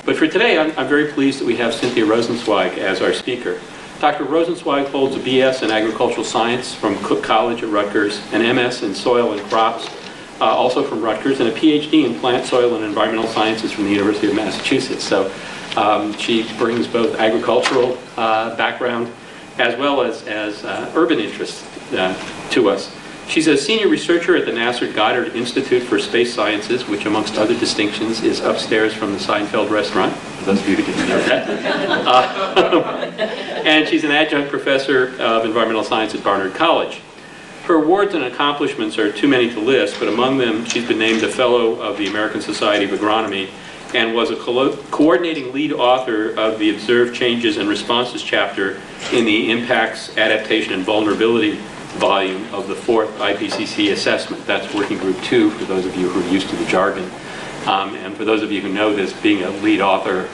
But for today, I'm very pleased that we have Cynthia Rosenzweig as our speaker. Dr. Rosenzweig holds a BS in agricultural science from Cook College at Rutgers, an MS in soil and crops, also from Rutgers, and a PhD in plant, soil, and environmental sciences from the University of Massachusetts. So she brings both agricultural background as well as urban interests to us. She's a senior researcher at the NASA Goddard Institute for Space Sciences, which, amongst other distinctions, is upstairs from the Seinfeld restaurant. Those of you who didn't know that. And she's an adjunct professor of environmental science at Barnard College. Her awards and accomplishments are too many to list, but among them, she's been named a Fellow of the American Society of Agronomy and was a coordinating lead author of the Observed Changes and Responses chapter in the Impacts, Adaptation, and Vulnerability volume of the 4th IPCC assessment. That's Working Group 2, for those of you who are used to the jargon. And for those of you who know this, being a lead author,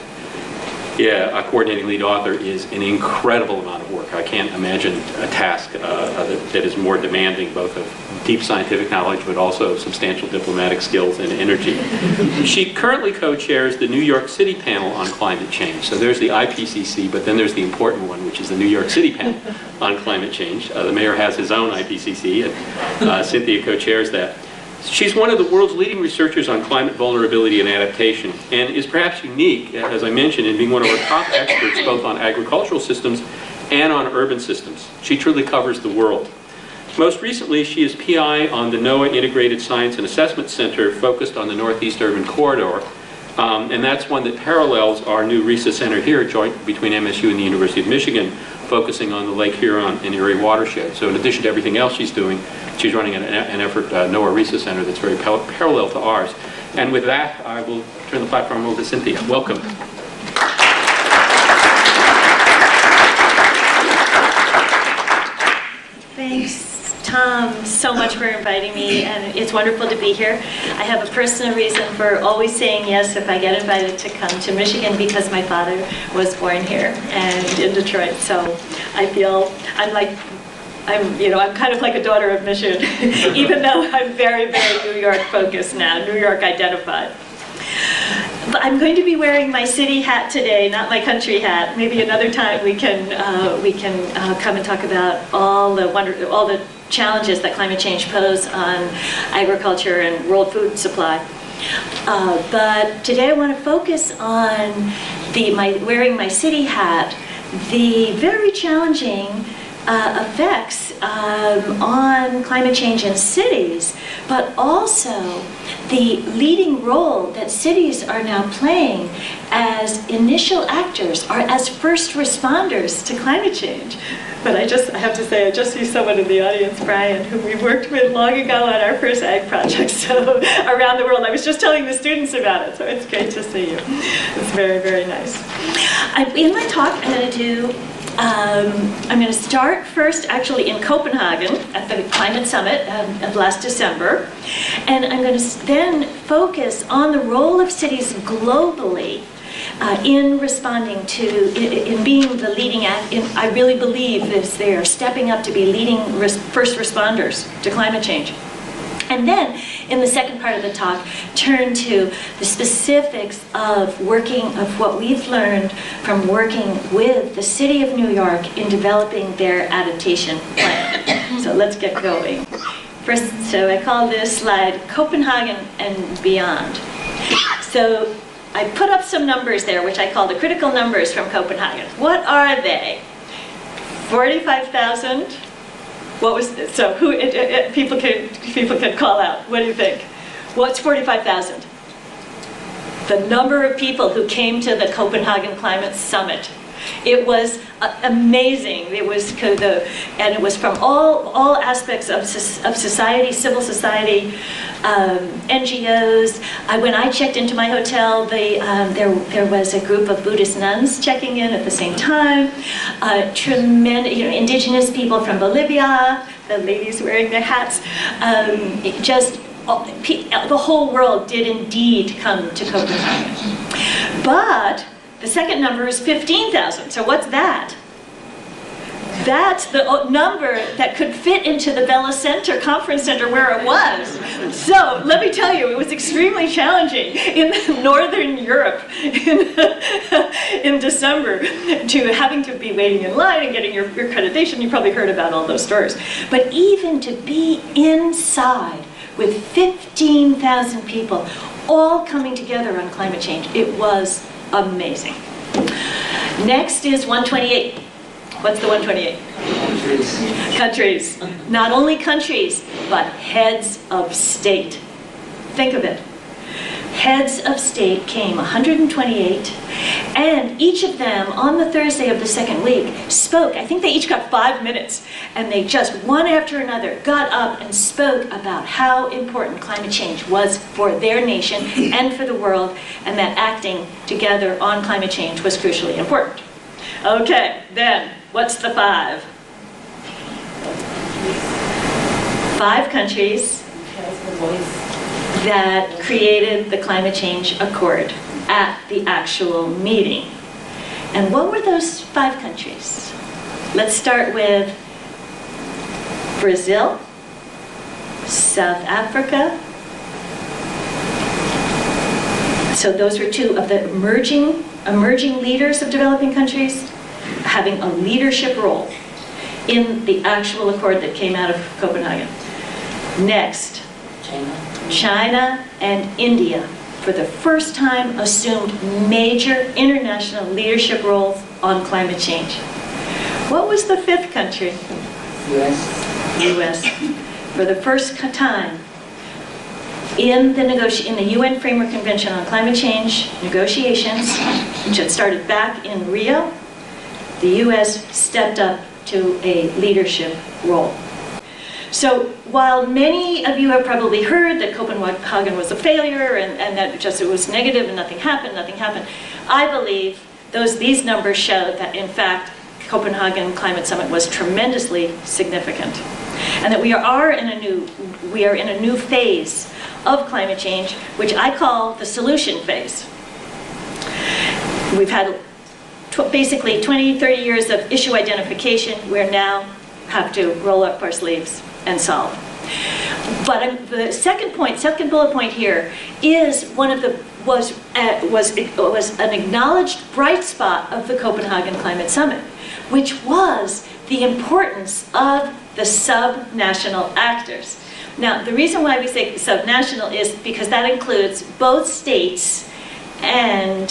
a coordinating lead author is an incredible amount of work. I can't imagine a task that is more demanding, both of deep scientific knowledge, but also substantial diplomatic skills and energy. She currently co-chairs the New York City panel on climate change. So there's the IPCC, but then there's the important one, which is the New York City panel on climate change. The mayor has his own IPCC, and Cynthia co-chairs that. She's one of the world's leading researchers on climate vulnerability and adaptation, and is perhaps unique, as I mentioned, in being one of our top experts both on agricultural systems and on urban systems. She truly covers the world. Most recently, she is PI on the NOAA Integrated Science and Assessment Center focused on the Northeast Urban Corridor, and that's one that parallels our new RISA Center here, joint between MSU and the University of Michigan, focusing on the Lake Huron and Erie watershed. So in addition to everything else she's doing, she's running an effort, NOAA RISA Center, that's very parallel to ours. And with that, I will turn the platform over to Cynthia. Welcome. Thanks, Tom, so much for inviting me, and it's wonderful to be here. I have a personal reason for always saying yes if I get invited to come to Michigan, because my father was born here and in Detroit. So I feel I'm kind of like a daughter of Michigan, even though I'm very, very New York focused now, New York identified. But I'm going to be wearing my city hat today, not my country hat. Maybe another time we can come and talk about all the challenges that climate change pose on agriculture and world food supply. But today I want to focus on wearing my city hat, the very challenging effects on climate change in cities, but also the leading role that cities are now playing as initial actors or as first responders to climate change. But I have to say, I just see someone in the audience, Brian, who we worked with long ago on our first ag project, so around the world. I was just telling the students about it, so it's great to see you. It's very, very nice. In my talk, I'm going to start first actually in Copenhagen at the Climate Summit of last December, and I'm going to then focus on the role of cities globally in responding to, in being the leading act. I really believe that they are stepping up to be leading first responders to climate change. And then, in the second part of the talk, turn to the specifics of what we've learned from working with the City of New York in developing their adaptation plan. So let's get going. First, so I call this slide Copenhagen and Beyond. So I put up some numbers there, which I call the critical numbers from Copenhagen. What are they? 45,000. What was so? Who people can call out. What do you think? What's 45,000? The number of people who came to the Copenhagen Climate Summit. It was amazing. It was and it was from all aspects of society, civil society, NGOs. When I checked into my hotel, there was a group of Buddhist nuns checking in at the same time. Tremendous, indigenous people from Bolivia, the ladies wearing their hats. The whole world did indeed come to Copenhagen. But the second number is 15,000. So what's that? That's the number that could fit into the Bella Center, Conference Center, where it was. So let me tell you, it was extremely challenging in Northern Europe in December to having to be waiting in line and getting your accreditation. You probably heard about all those stories. But even to be inside with 15,000 people all coming together on climate change, it was amazing. Next is 128. What's the 128? Countries. Not only countries, but heads of state. Think of it. Heads of state came, 128, and each of them on the Thursday of the second week spoke. I think they each got 5 minutes, and they just one after another got up and spoke about how important climate change was for their nation and for the world, and that acting together on climate change was crucially important. Okay, then, what's the 5? 5 countries that created the Climate Change Accord at the actual meeting. And what were those 5 countries? Let's start with Brazil, South Africa. So those were 2 of the emerging leaders of developing countries having a leadership role in the actual accord that came out of Copenhagen. Next, China and India, for the first time, assumed major international leadership roles on climate change. What was the 5th country? US. For the first time, in the UN Framework Convention on Climate Change negotiations, which had started back in Rio, the US stepped up to a leadership role. So while many of you have probably heard that Copenhagen was a failure and that just it was negative and nothing happened, I believe these numbers show that in fact Copenhagen Climate Summit was tremendously significant, and that we are in a new phase of climate change, which I call the solution phase. We've had basically 20, 30 years of issue identification. We now have to roll up our sleeves and solve. But the second bullet point here is was an acknowledged bright spot of the Copenhagen Climate Summit, which was the importance of the subnational actors. Now, the reason why we say subnational is because that includes both states and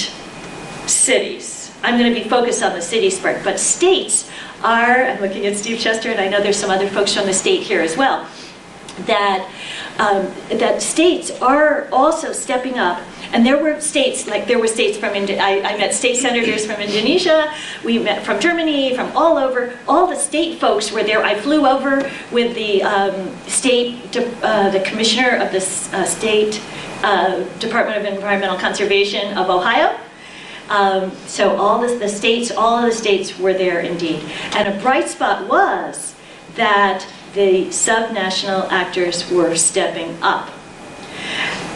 cities. I'm going to be focused on the cities part, but states are, I'm looking at Steve Chester, and I know there's some other folks from the state here as well, that states are also stepping up. And there were states from I met state senators from Indonesia, we met from Germany, from all over. All the state folks were there. I flew over with the the commissioner of the state Department of Environmental Conservation of Ohio. So all of the states were there indeed. And a bright spot was that the subnational actors were stepping up.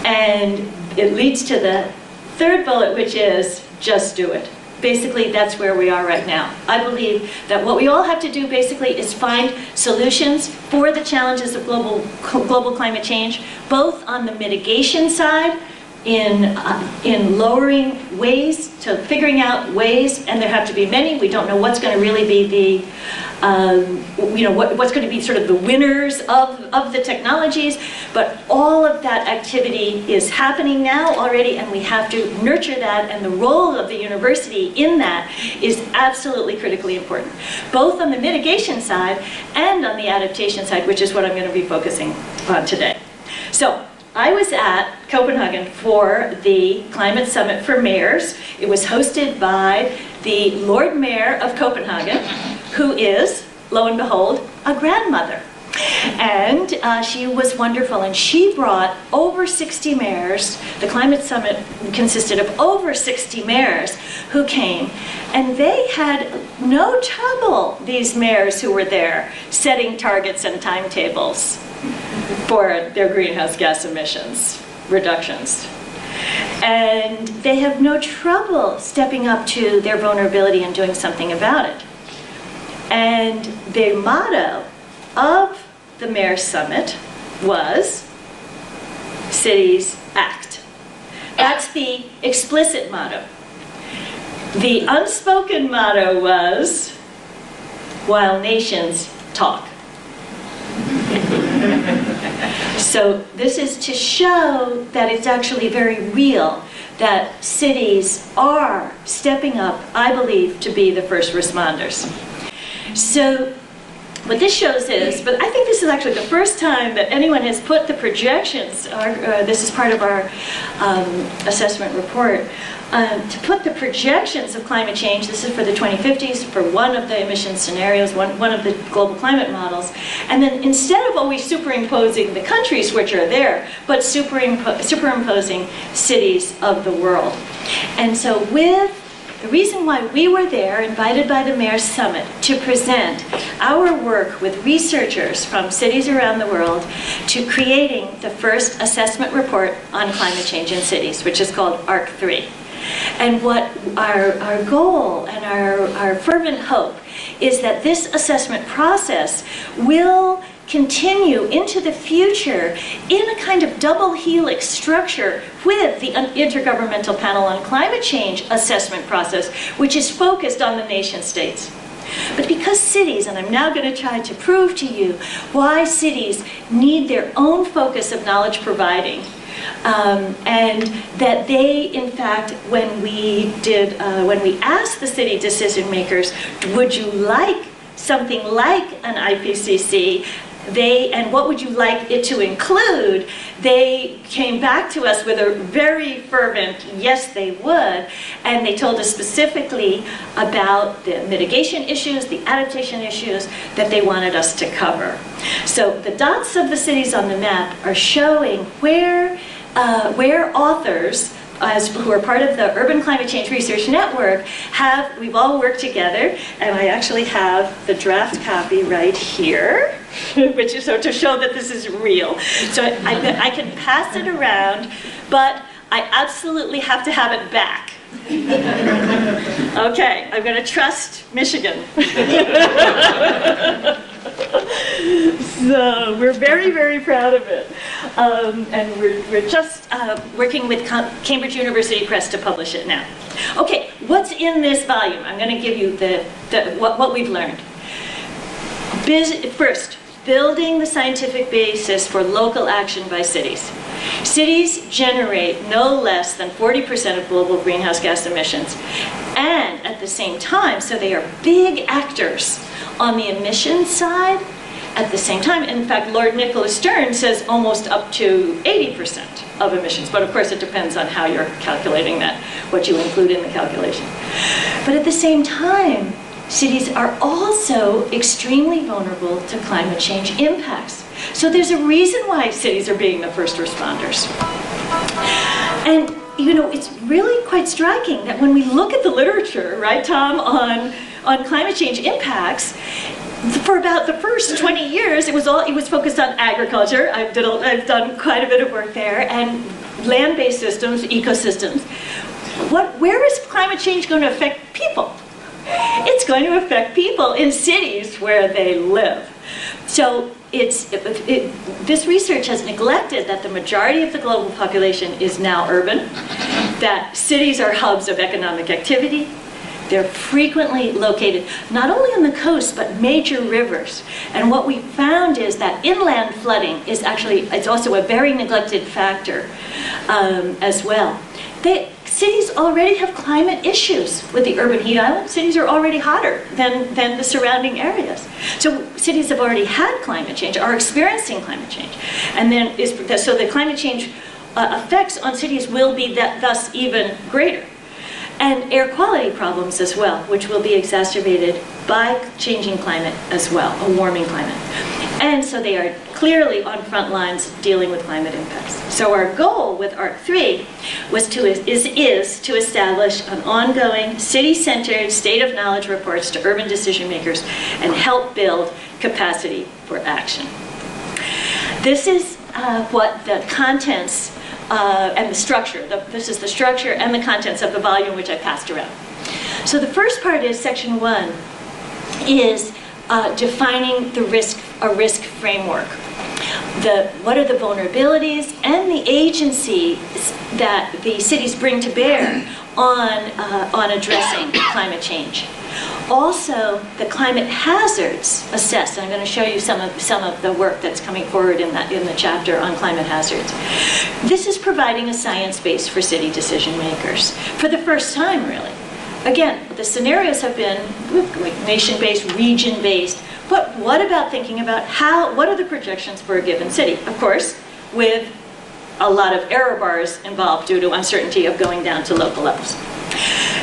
And it leads to the 3rd bullet, which is just do it. Basically, that's where we are right now. I believe that what we all have to do basically is find solutions for the challenges of global climate change, both on the mitigation side, in lowering ways, to figuring out ways, and there have to be many. We don't know what's going to really be the, what's going to be sort of the winners of the technologies, but all of that activity is happening now already, and we have to nurture that, and the role of the university in that is absolutely critically important, both on the mitigation side and on the adaptation side, which is what I'm going to be focusing on today. So, I was at Copenhagen for the Climate Summit for Mayors. It was hosted by the Lord Mayor of Copenhagen, who is, lo and behold, a grandmother. And she was wonderful, and she brought over 60 mayors. The Climate Summit consisted of over 60 mayors who came, and they had no trouble, these mayors who were there, setting targets and timetables for their greenhouse gas emissions reductions. And they have no trouble stepping up to their vulnerability and doing something about it. And the motto of the Mayor's Summit was, cities act. That's the explicit motto. The unspoken motto was, while nations talk. So this is to show that it's actually very real, that cities are stepping up, I believe, to be the first responders. So what this shows is, but I think this is actually the first time that anyone has put the projections, this is part of our assessment report, to put the projections of climate change, this is for the 2050s, for one of the emission scenarios, one of the global climate models, and then instead of always superimposing the countries which are there, but superimposing cities of the world. And so the reason why we were there, invited by the Mayor's Summit, to present our work with researchers from cities around the world to creating the first assessment report on climate change in cities, which is called ARC3. And what our goal and our fervent hope is that this assessment process will continue into the future in a kind of double helix structure with the Intergovernmental Panel on Climate Change assessment process, which is focused on the nation states. But because cities, and I'm now going to try to prove to you why cities need their own focus of knowledge providing, and that they, in fact, when we asked the city decision makers, would you like something like an IPCC, and what would you like it to include, they came back to us with a very fervent yes they would, and they told us specifically about the mitigation issues, the adaptation issues that they wanted us to cover. So the dots of the cities on the map are showing where authors who are part of the Urban Climate Change Research Network we've all worked together, and I actually have the draft copy right here, which is so to show that this is real. So I can pass it around, but I absolutely have to have it back. Okay, I'm going to trust Michigan. So we're very, very proud of it. And we're just working with Cambridge University Press to publish it now. Okay, what's in this volume? I'm going to give you what we've learned. First, building the scientific basis for local action by cities. Cities generate no less than 40% of global greenhouse gas emissions. And at the same time, so they are big actors on the emissions side at the same time. In fact, Lord Nicholas Stern says almost up to 80% of emissions. But of course, it depends on how you're calculating that, what you include in the calculation. But at the same time, cities are also extremely vulnerable to climate change impacts. So there's a reason why cities are being the first responders. And you know, it's really quite striking that when we look at the literature, right, Tom, on climate change impacts, for about the first 20 years, it was focused on agriculture. I've done quite a bit of work there, and land-based systems, ecosystems. Where is climate change going to affect people? It's going to affect people in cities where they live. So this research has neglected that the majority of the global population is now urban, that cities are hubs of economic activity. They're frequently located not only on the coast, but major rivers. And what we found is that inland flooding is it's also a very neglected factor as well. Cities already have climate issues with the urban heat island. Cities are already hotter than the surrounding areas. So cities have already had climate change, are experiencing climate change. And then so the climate change effects on cities will be thus even greater. And air quality problems as well, which will be exacerbated by changing climate as well, a warming climate. And so they are clearly on front lines dealing with climate impacts. So our goal with ARC3 is to establish an ongoing city-centered state of knowledge reports to urban decision makers and help build capacity for action. This is what the contents and the structure, this is the structure and the contents of the volume which I passed around. So the first part is section 1 is defining a risk framework. What are the vulnerabilities and the agency that the cities bring to bear on addressing climate change. Also, the climate hazards assessed, and I'm going to show you some of the work that's coming forward in the chapter on climate hazards. This is providing a science base for city decision makers for the first time, really. Again, the scenarios have been nation-based, region-based, but what about thinking about what are the projections for a given city? Of course, with a lot of error bars involved due to uncertainty of going down to local levels.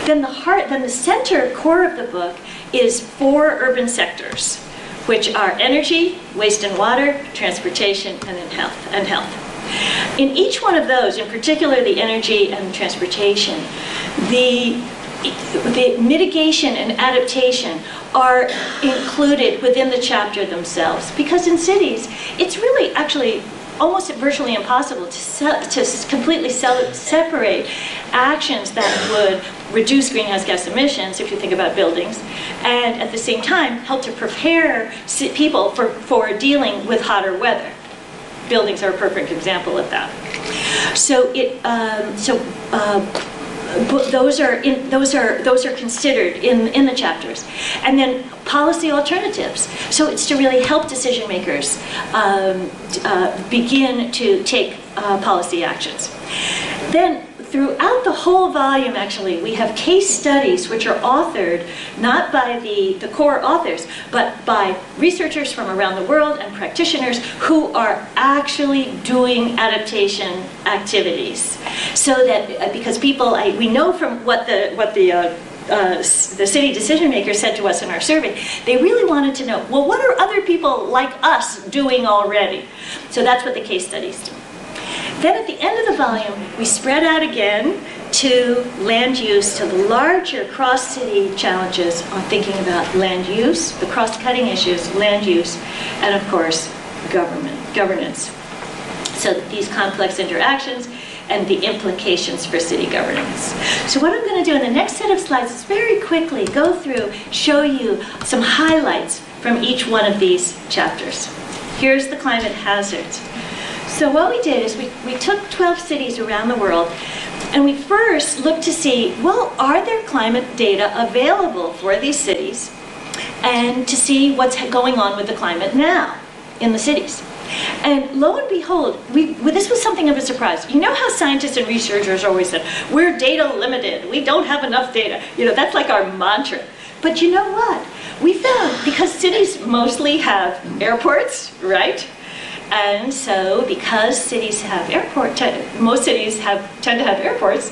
Then the center core of the book is 4 urban sectors, which are energy, waste and water, transportation, and health. In each one of those, in particular the energy and transportation, the mitigation and adaptation are included within the chapter themselves. Because in cities, it's really actually almost virtually impossible to completely separate actions that would reduce greenhouse gas emissions, if you think about buildings, and at the same time help to prepare people for dealing with hotter weather. Buildings are a perfect example of that. So those are considered in the chapters, and then policy alternatives. So it's to really help decision makers begin to take policy actions. Then throughout the whole volume, actually, we have case studies which are authored not by the core authors, but by researchers from around the world and practitioners who are actually doing adaptation activities. So that, because we know from what the city decision makers said to us in our survey, they really wanted to know, well, what are other people like us doing already? So that's what the case studies do. Then at the end of the volume, we spread out again to land use, to the larger cross-city challenges on thinking about land use, the cross-cutting issues, land use, and of course, governance. So these complex interactions and the implications for city governance. So what I'm going to do in the next set of slides is very quickly go through, show you some highlights from each one of these chapters. Here's the climate hazards. So what we did is we took 12 cities around the world, and we first looked to see, well, are there climate data available for these cities, and to see what's going on with the climate now in the cities. And lo and behold, this was something of a surprise. You know how scientists and researchers always said, we're data limited, we don't have enough data. You know, that's like our mantra. But you know what? We found, because cities mostly have airports, right? And so, because cities have most cities tend to have airports,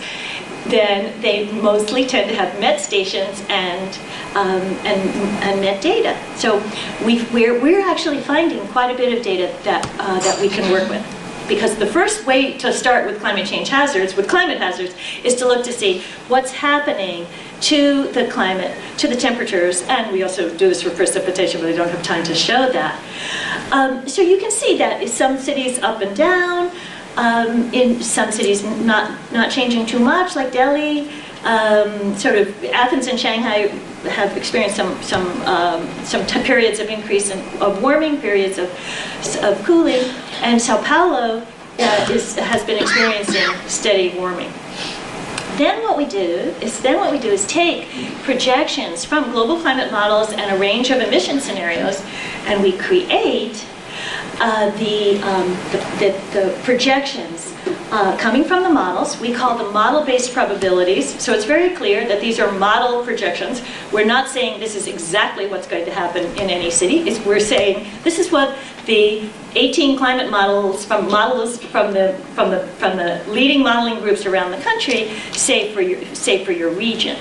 then they mostly tend to have met stations and met data. So we're actually finding quite a bit of data that we can work with. Because the first way to start with climate hazards, is to look to see what's happening to the climate, to the temperatures, and we also do this for precipitation, but I don't have time to show that. So you can see that in some cities up and down, in some cities not changing too much, like Delhi. Sort of Athens and Shanghai have experienced some periods of increase of warming, periods of cooling, and Sao Paulo has been experiencing steady warming. Then what we do is take projections from global climate models and a range of emission scenarios, and we create the projections coming from the models. We call them model-based probabilities. So it's very clear that these are model projections. We're not saying this is exactly what's going to happen in any city. We're saying this is what the 18 climate models from the leading modeling groups around the country say for your region.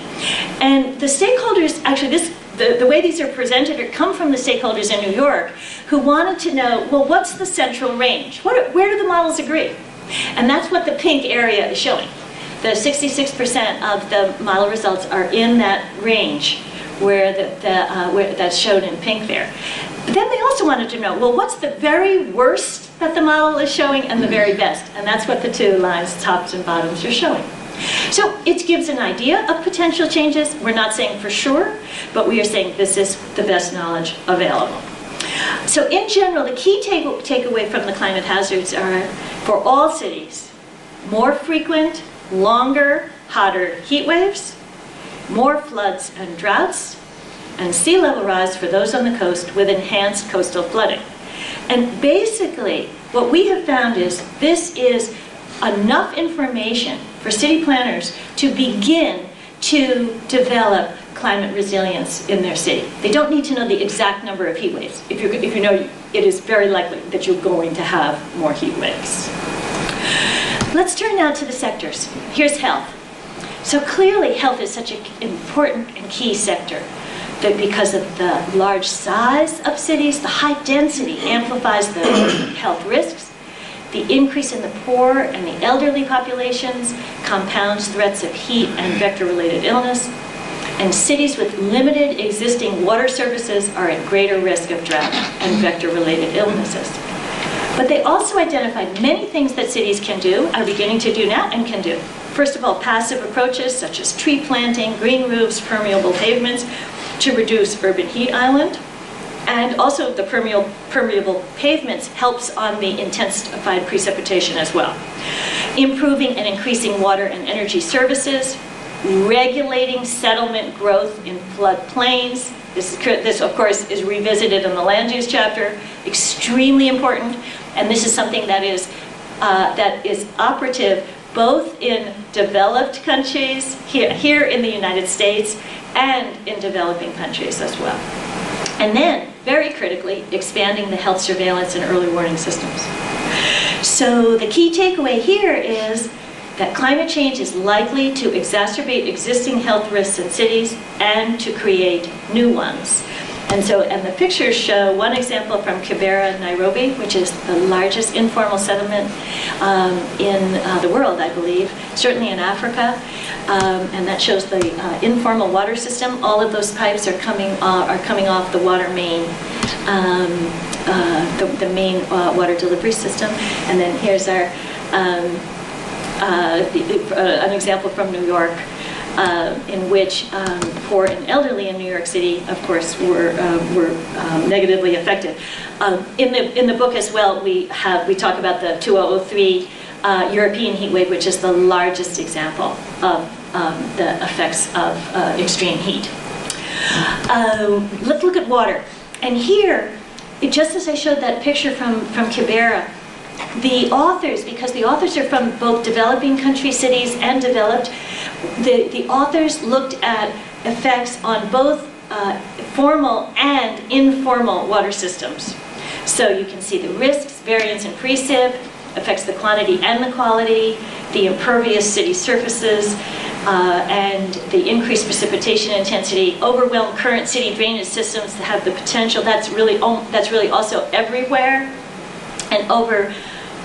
And the stakeholders, actually the way these are presented come from the stakeholders in New York who wanted to know, well, what's the central range? Where do the models agree? And that's what the pink area is showing. The 66% of the model results are in that range where that's shown in pink there. But then they also wanted to know, well, what's the very worst that the model is showing and the very best? And that's what the two lines, tops and bottoms, are showing. So it gives an idea of potential changes. We're not saying for sure, but we are saying this is the best knowledge available. So in general, the key takeaway from the climate hazards are, for all cities, more frequent, longer, hotter heat waves, more floods and droughts, and sea level rise for those on the coast with enhanced coastal flooding. And basically, what we have found is this is enough information for city planners to begin to develop climate resilience in their city. They don't need to know the exact number of heat waves. If you know, it is very likely that you're going to have more heat waves. Let's turn now to the sectors. Here's health. So clearly, health is such an important and key sector that because of the large size of cities, the high density amplifies the health risks. The increase in the poor and the elderly populations compounds threats of heat and vector-related illness. And cities with limited existing water services are at greater risk of drought and vector-related illnesses. But they also identified many things that cities can do, are beginning to do now, and can do. First of all, passive approaches such as tree planting, green roofs, permeable pavements to reduce urban heat island. And also the permeable pavements helps on the intensified precipitation as well. Improving and increasing water and energy services, regulating settlement growth in floodplains. This, of course, is revisited in the land use chapter, extremely important. And this is something that is operative both in developed countries, here in the United States, and in developing countries as well. And then, very critically, expanding the health surveillance and early warning systems. So the key takeaway here is that climate change is likely to exacerbate existing health risks in cities and to create new ones. And the pictures show one example from Kibera, Nairobi, which is the largest informal settlement in the world, I believe, certainly in Africa. And that shows the informal water system. All of those pipes are coming off the water main, the main water delivery system. And then here's our an example from New York, in which poor and elderly in New York City, of course, were negatively affected. In the book as well, we talk about the 2003 European heat wave, which is the largest example of the effects of extreme heat. Let's look at water. And here, just as I showed that picture from Kibera, the authors, because the authors are from both developing country cities and developed, the authors looked at effects on both formal and informal water systems. So you can see the risks, variance in precip, affects the quantity and the quality, the impervious city surfaces, and the increased precipitation intensity, overwhelm current city drainage systems that have the potential. That's really also everywhere. And over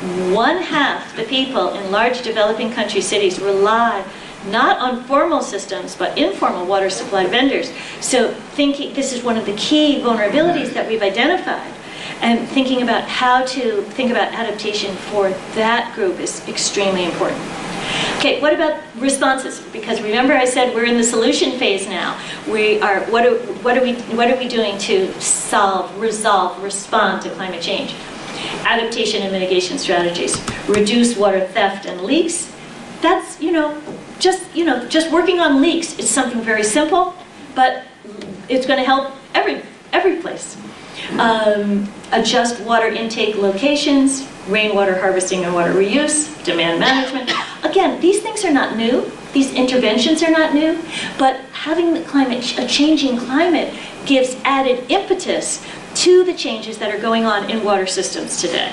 1/2 the people in large developing country cities rely not on formal systems, but informal water supply vendors. So this is one of the key vulnerabilities that we've identified. And thinking about how to think about adaptation for that group is extremely important. Okay, what about responses? Because remember I said we're in the solution phase now. What are we doing to resolve, respond to climate change? Adaptation and mitigation strategies. Reduce water theft and leaks. That's, just working on leaks is something very simple, but it's going to help every place. Adjust water intake locations, rainwater harvesting and water reuse, demand management. Again, these things are not new. These interventions are not new, but having a changing climate gives added impetus to the changes that are going on in water systems today.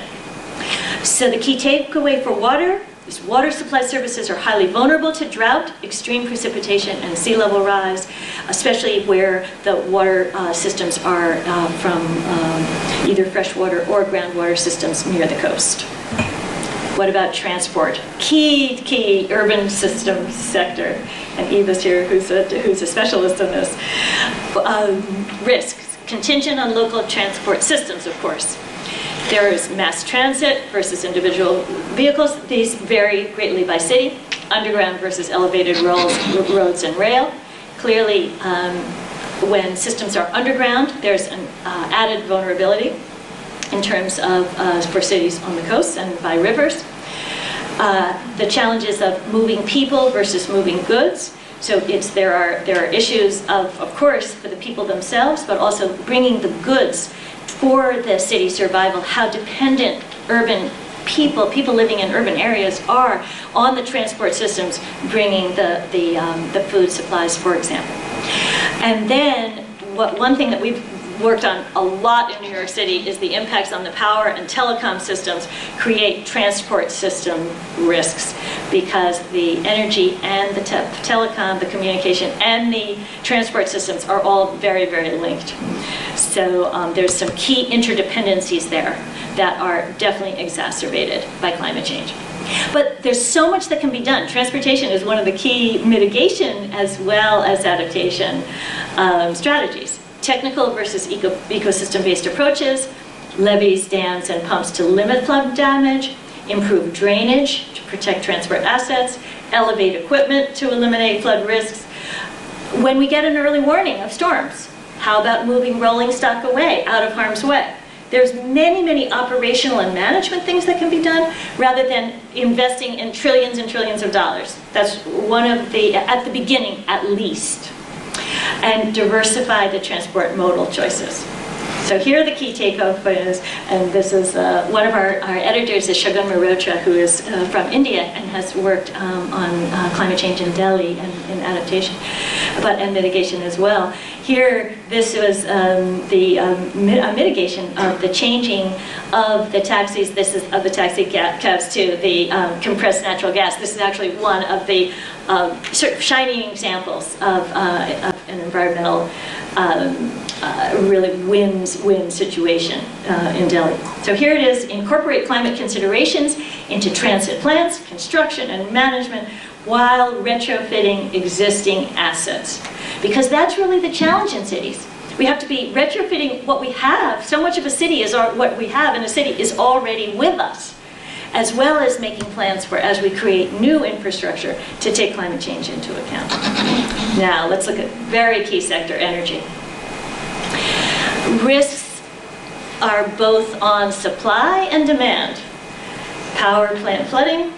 So the key takeaway for water is water supply services are highly vulnerable to drought, extreme precipitation, and sea level rise, especially where the water systems are from either freshwater or groundwater systems near the coast. What about transport? Key urban systems sector. And Eva's here, who's a specialist in this. Risks. Contingent on local transport systems, of course. There is mass transit versus individual vehicles. These vary greatly by city. underground versus elevated roads and rail. Clearly, when systems are underground, there's an added vulnerability in terms of for cities on the coast and by rivers. The challenges of moving people versus moving goods. So there are issues of course, for the people themselves, but also bringing the goods for the city survival, how dependent urban people living in urban areas are on the transport systems bringing the food supplies, for example. And then one thing that we've worked on a lot in New York City is the impacts on the power and telecom systems create transport system risks, because the energy and the telecom, the communication, and the transport systems are all very, very linked. So there's some key interdependencies there that are definitely exacerbated by climate change. But there's so much that can be done. Transportation is one of the key mitigation as well as adaptation strategies. Technical versus ecosystem-based approaches, levees, dams, and pumps to limit flood damage, improve drainage to protect transport assets, elevate equipment to eliminate flood risks. When we get an early warning of storms, how about moving rolling stock away, out of harm's way? There's many, many operational and management things that can be done rather than investing in trillions and trillions of dollars. That's one of at the beginning at least. And diversify the transport modal choices. So here are the key takeaways, and this is one of our editors is Shagun Mehrotra, who is from India and has worked on climate change in Delhi and in adaptation, and mitigation as well. Here, this was the mitigation of the changing of the taxis. This is of the taxi cabs to the compressed natural gas. This is actually one of the sort of shining examples of an environmental really win situation in Delhi. So here it is: incorporate climate considerations into transit plans, construction, and management while retrofitting existing assets. Because that's really the challenge in cities. We have to be retrofitting what we have. So much of a city is what we have in a city is already with us, as well as making plans for as we create new infrastructure to take climate change into account. Now, let's look at very key sector, energy. Risks are both on supply and demand. Power plant flooding,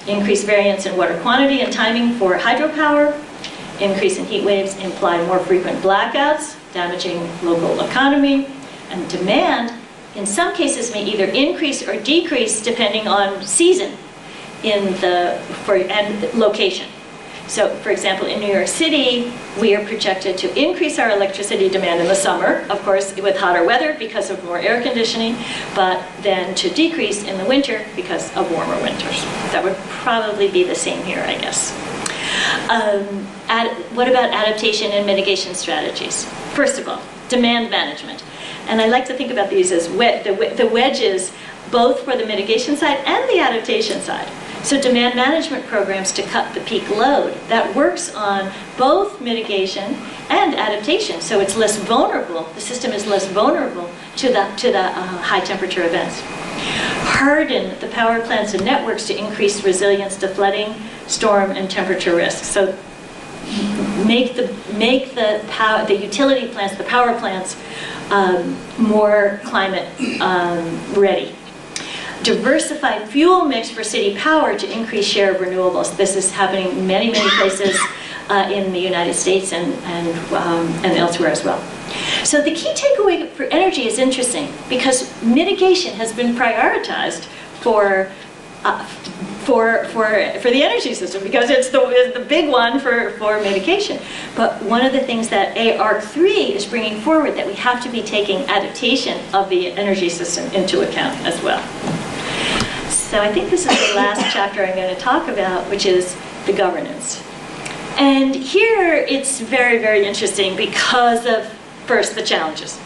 increased variance in water quantity and timing for hydropower, increase in heat waves imply more frequent blackouts, damaging local economy, and demand in some cases may either increase or decrease depending on season and location. So, for example, in New York City, we are projected to increase our electricity demand in the summer, of course, with hotter weather because of more air conditioning, but then to decrease in the winter because of warmer winters. That would probably be the same here, I guess. What about adaptation and mitigation strategies? First of all, demand management. And I like to think about these as the wedges, both for the mitigation side and the adaptation side. So demand management programs to cut the peak load. That works on both mitigation and adaptation, so it's less vulnerable. The system is less vulnerable to the high temperature events. Harden the power plants and networks to increase resilience to flooding, storm, and temperature risks. So make the utility plants, the power plants, more climate ready. Diversify fuel mix for city power to increase share of renewables. This is happening in many, many places in the United States and elsewhere as well. So the key takeaway for energy is interesting because mitigation has been prioritized for the energy system because it's the big one for mitigation. But one of the things that ARC3 is bringing forward that we have to be taking adaptation of the energy system into account as well. So I think this is the last chapter I'm going to talk about, which is the governance. And here it's very, very interesting because of, first, the challenges.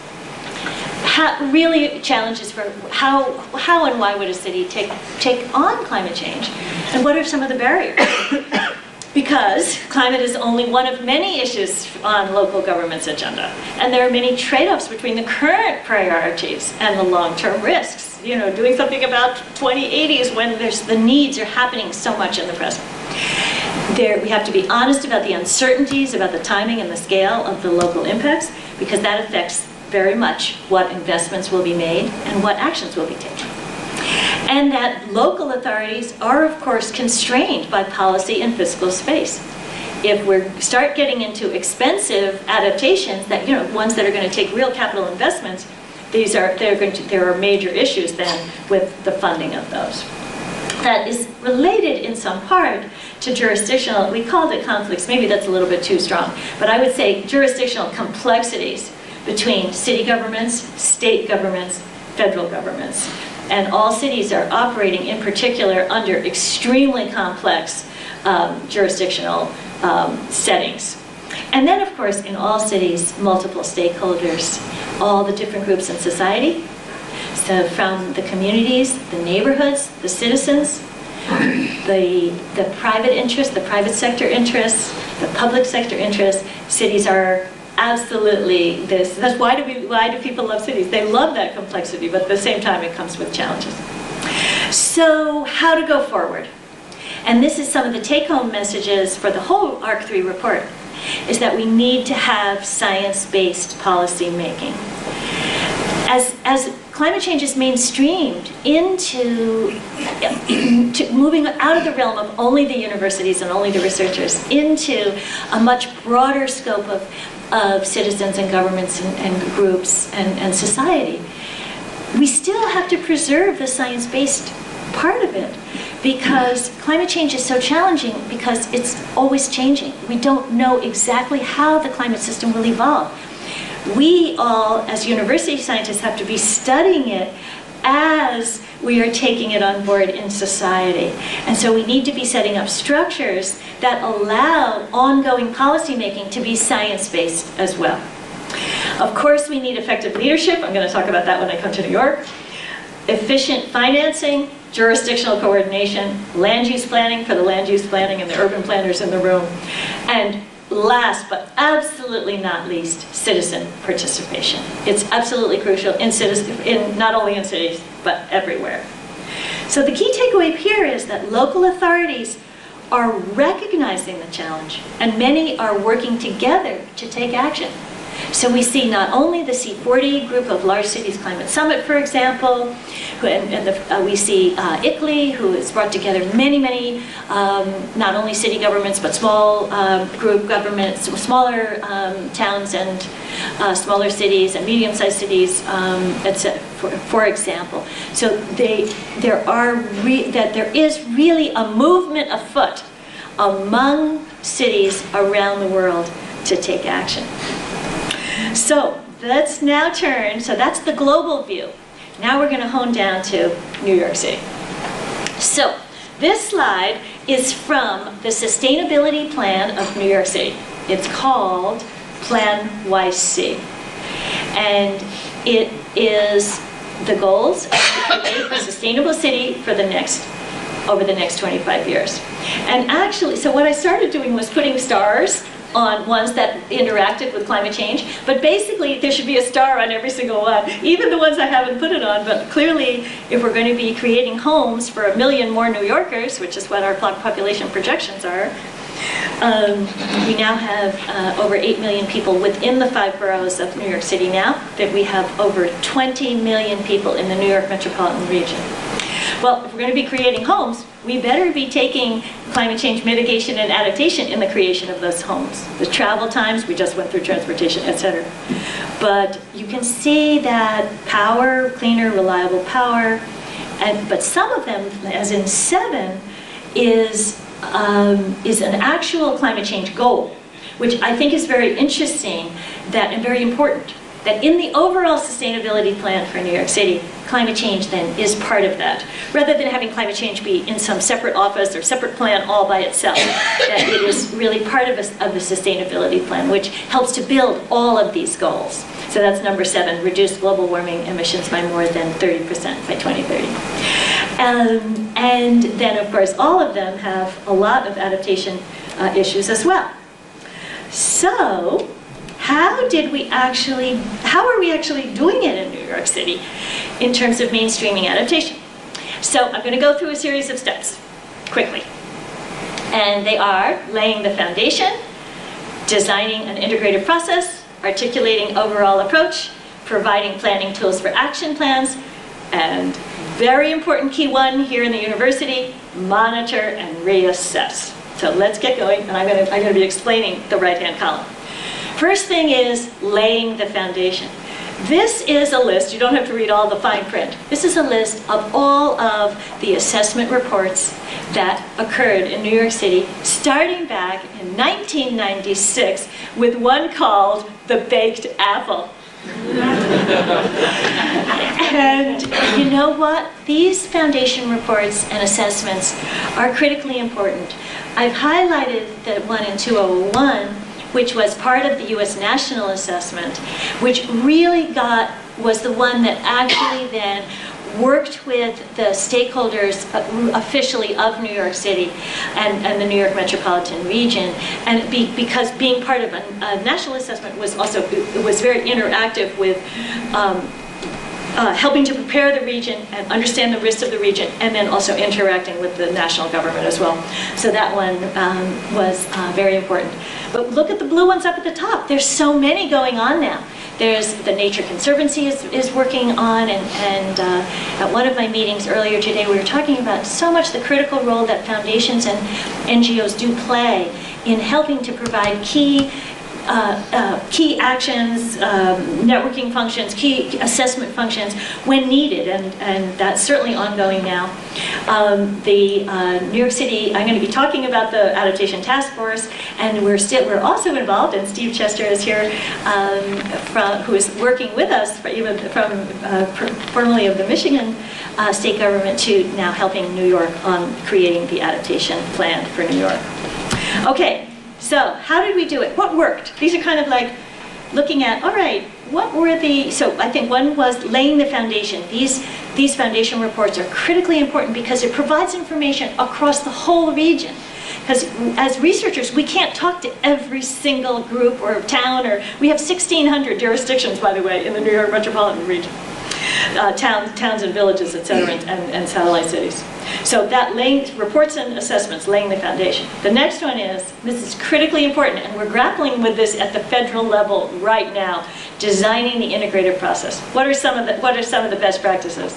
Really challenges for how and why would a city take on climate change, and what are some of the barriers? Because climate is only one of many issues on local government's agenda, and there are many trade-offs between the current priorities and the long-term risks. You know, doing something about 2080s when the needs are happening so much in the present. We have to be honest about the uncertainties, about the timing and the scale of the local impacts, because that affects very much what investments will be made and what actions will be taken. And that local authorities are, of course, constrained by policy and fiscal space. If we start getting into expensive adaptations, that, you know, ones that are going to take real capital investments, there are major issues then with the funding of those. That is related in some part to jurisdictional, we called it conflicts, maybe that's a little bit too strong, but I would say jurisdictional complexities between city governments, state governments, federal governments. And all cities are operating in particular under extremely complex jurisdictional settings. And then, of course, in all cities, multiple stakeholders, all the different groups in society. So from the communities, the neighborhoods, the citizens, the private interests, the private sector interests, the public sector interests, cities are absolutely this. That's why do people love cities? They love that complexity, but at the same time it comes with challenges. So how to go forward? And this is some of the take-home messages for the whole ARC3 report, is that we need to have science-based policy making. As climate change is mainstreamed into moving out of the realm of only the universities and only the researchers into a much broader scope of citizens and governments and groups and society, we still have to preserve the science-based part of it, because climate change is so challenging because it's always changing. We don't know exactly how the climate system will evolve. We all, as university scientists, have to be studying it as we are taking it on board in society. And so we need to be setting up structures that allow ongoing policy making to be science-based as well. Of course, we need effective leadership. I'm going to talk about that when I come to New York. Efficient financing, jurisdictional coordination, land use planning for the land use planning and the urban planners in the room, and last but absolutely not least, citizen participation. It's absolutely crucial not only in cities, but everywhere. So the key takeaway here is that local authorities are recognizing the challenge, and many are working together to take action. So we see not only the C40 group of Large Cities Climate Summit, for example, we see ICLEI, who has brought together many, not only city governments, but small group governments, smaller towns and smaller cities and medium-sized cities, for example. So there is really a movement afoot among cities around the world to take action. So let's now turn, so that's the global view. Now we're going to hone down to New York City. So this slide is from the Sustainability Plan of New York City. It's called Plan YC. And it is the goals of a sustainable city for over the next 25 years. And actually, so what I started doing was putting stars on ones that interacted with climate change, but basically there should be a star on every single one, even the ones I haven't put it on. But clearly, if we're going to be creating homes for 1 million more New Yorkers, which is what our population projections are, we now have over 8 million people within the 5 boroughs of New York City now, that we have over 20 million people in the New York metropolitan region. Well, if we're going to be creating homes, we better be taking climate change mitigation and adaptation in the creation of those homes. The travel times, we just went through transportation, etc. But you can see that power, cleaner, reliable power, but some of them, as in 7, is an actual climate change goal, which I think is very interesting and very important. That in the overall sustainability plan for New York City, climate change then is part of that. Rather than having climate change be in some separate office or separate plan all by itself, that it is really part of the sustainability plan, which helps to build all of these goals. So that's number 7, reduce global warming emissions by more than 30% by 2030. And then, of course, all of them have a lot of adaptation issues as well. So, how are we actually doing it in New York City in terms of mainstreaming adaptation? So I'm going to go through a series of steps quickly. And they are laying the foundation, designing an integrated process, articulating overall approach, providing planning tools for action plans, and very important key one here in the university, monitor and reassess. So let's get going, and I'm going to be explaining the right-hand column. First thing is laying the foundation. This is a list, you don't have to read all the fine print. This is a list of all of the assessment reports that occurred in New York City starting back in 1996 with one called the Baked Apple. And you know what? These foundation reports and assessments are critically important. I've highlighted the one in 2001, which was part of the US National Assessment, which really was the one that actually then worked with the stakeholders officially of New York City and the New York metropolitan region. And because being part of a national assessment was very interactive with helping to prepare the region and understand the risks of the region, and then also interacting with the national government as well. So that one was very important. But look at the blue ones up at the top. There's so many going on now. There's the Nature Conservancy is working on, and at one of my meetings earlier today, we were talking about so much the critical role that foundations and NGOs do play in helping to provide key actions, networking functions, key assessment functions when needed, and that's certainly ongoing now. The New York City, I'm going to be talking about the Adaptation Task Force, and we're also involved, and Steve Chester is here, who is working with us, formerly of the Michigan state government, to now helping New York on creating the adaptation plan for New York. Okay. So how did we do it? What worked? These are kind of like looking at, all right, what were so I think one was laying the foundation. These foundation reports are critically important because it provides information across the whole region. Because as researchers, we can't talk to every single group or town, or we have 1,600 jurisdictions, by the way, in the New York metropolitan region. Towns and villages, et cetera, and satellite cities. So that reports and assessments, laying the foundation. The next one is, this is critically important, and we're grappling with this at the federal level right now, designing the integrated process. What are some of the best practices?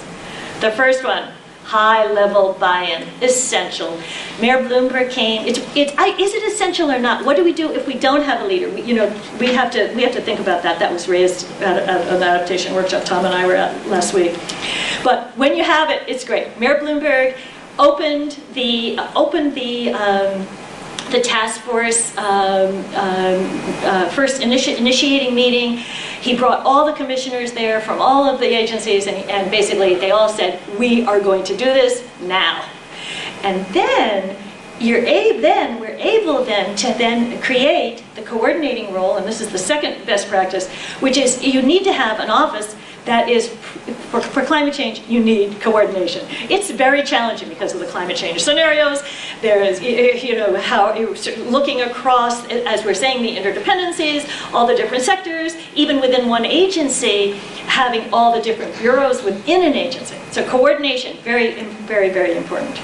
The first one, high-level buy-in, essential. Mayor Bloomberg came. Is it essential or not? What do we do if we don't have a leader? We have to think about that. That was raised at an adaptation workshop Tom and I were at last week. But when you have it, it's great. Mayor Bloomberg opened the task force first initiating meeting. He brought all the commissioners there from all of the agencies, and basically they all said, we are going to do this now. And then we're able to create the coordinating role, and this is the second best practice, which is you need to have an office that is, for climate change, you need coordination. It's very challenging because of the climate change scenarios. There is, how looking across, as we're saying, the interdependencies, all the different sectors, even within one agency, having all the different bureaus within an agency. So coordination, very, very, very important.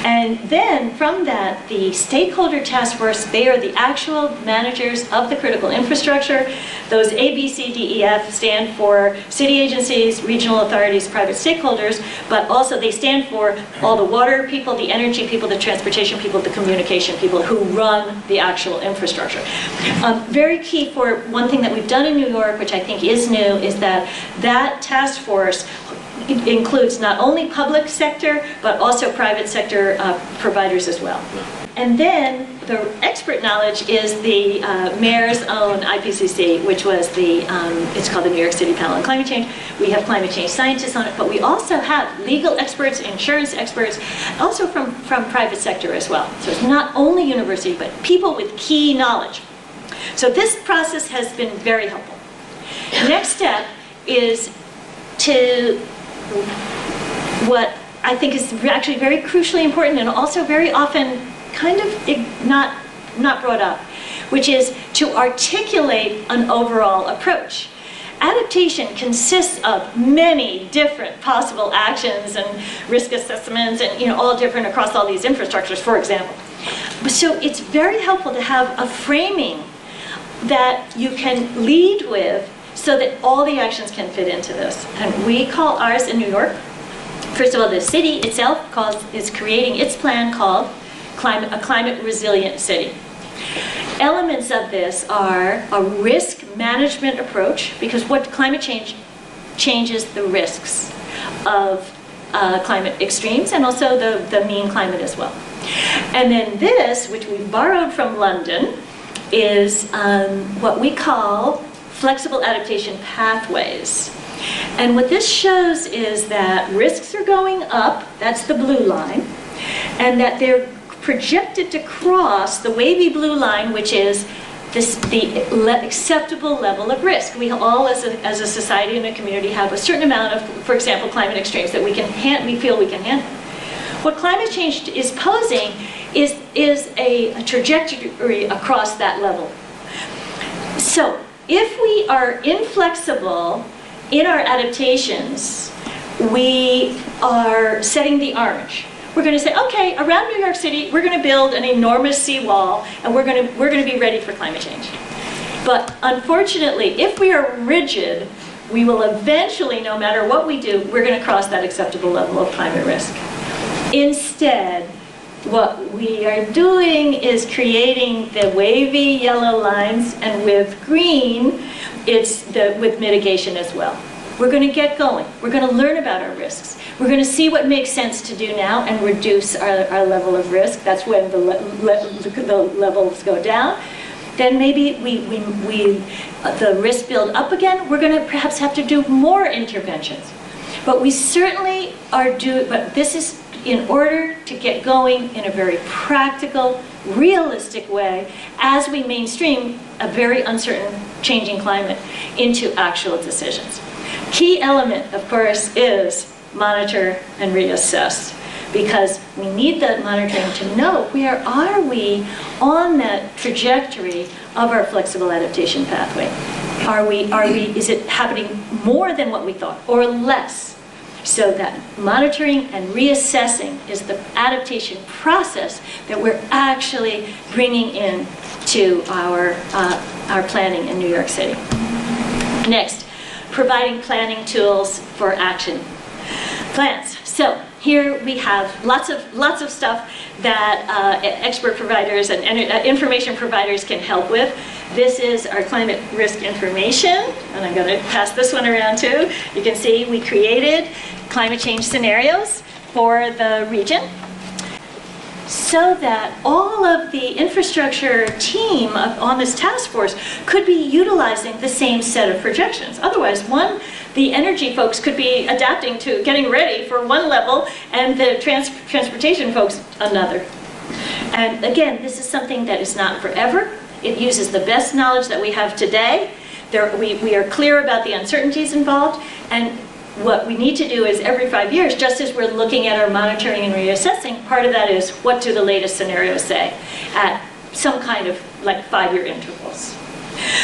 And then from that, the stakeholder task force, they are the actual managers of the critical infrastructure. Those A, B, C, D, E, F stand for city agencies, regional authorities, private stakeholders, but also they stand for all the water people, the energy people, the transportation people, the communication people who run the actual infrastructure. Very key for one thing that we've done in New York, which I think is new, is that task force includes not only public sector, but also private sector providers as well. And then the expert knowledge is the mayor's own IPCC, which was it's called the New York City Panel on Climate Change. We have climate change scientists on it, but we also have legal experts, insurance experts, also from private sector as well. So it's not only university, but people with key knowledge. So this process has been very helpful. Next step is to what I think is actually very crucially important and also very often kind of not brought up, which is to articulate an overall approach. Adaptation consists of many different possible actions and risk assessments and all different across all these infrastructures, for example. So it's very helpful to have a framing that you can lead with so that all the actions can fit into this. And we call ours in New York, first of all, the city itself is creating its plan called a climate resilient city. Elements of this are a risk management approach, because what climate change changes the risks of climate extremes and also the mean climate as well. And then this, which we borrowed from London, is what we call flexible adaptation pathways. And what this shows is that risks are going up, that's the blue line, and that they're projected to cross the wavy blue line, which is the acceptable level of risk. We all, as a society and a community, have a certain amount of, for example, climate extremes that we feel we can handle. What climate change is posing is a trajectory across that level. So if we are inflexible in our adaptations, we are setting the orange. We're going to say, okay, around New York City, we're going to build an enormous seawall, and we're going to be ready for climate change. But unfortunately, if we are rigid, we will eventually, no matter what we do, we're going to cross that acceptable level of climate risk. Instead, what we are doing is creating the wavy yellow lines, and with green, it's with mitigation as well. We're going to get going. We're going to learn about our risks. We're going to see what makes sense to do now and reduce our level of risk. That's when the levels go down. Then maybe the risks build up again. We're going to perhaps have to do more interventions. But we certainly are but this is in order to get going in a very practical, realistic way as we mainstream a very uncertain, changing climate into actual decisions. Key element, of course, is monitor and reassess, because we need that monitoring to know where are we on that trajectory of our flexible adaptation pathway. Is it happening more than what we thought or less? So that monitoring and reassessing is the adaptation process that we're actually bringing in to our planning in New York City. Next, providing planning tools for action. Plans. So here we have lots of stuff that expert providers and information providers can help with. This is our climate risk information, and I'm going to pass this one around too. You can see we created climate change scenarios for the region so that all of the infrastructure team on this task force could be utilizing the same set of projections. Otherwise, the energy folks could be adapting to getting ready for one level, and the transportation folks another. And again, this is something that is not forever. It uses the best knowledge that we have today. We are clear about the uncertainties involved, and what we need to do is every 5 years, just as we're looking at our monitoring and reassessing, part of that is what do the latest scenarios say at some kind of like 5-year intervals.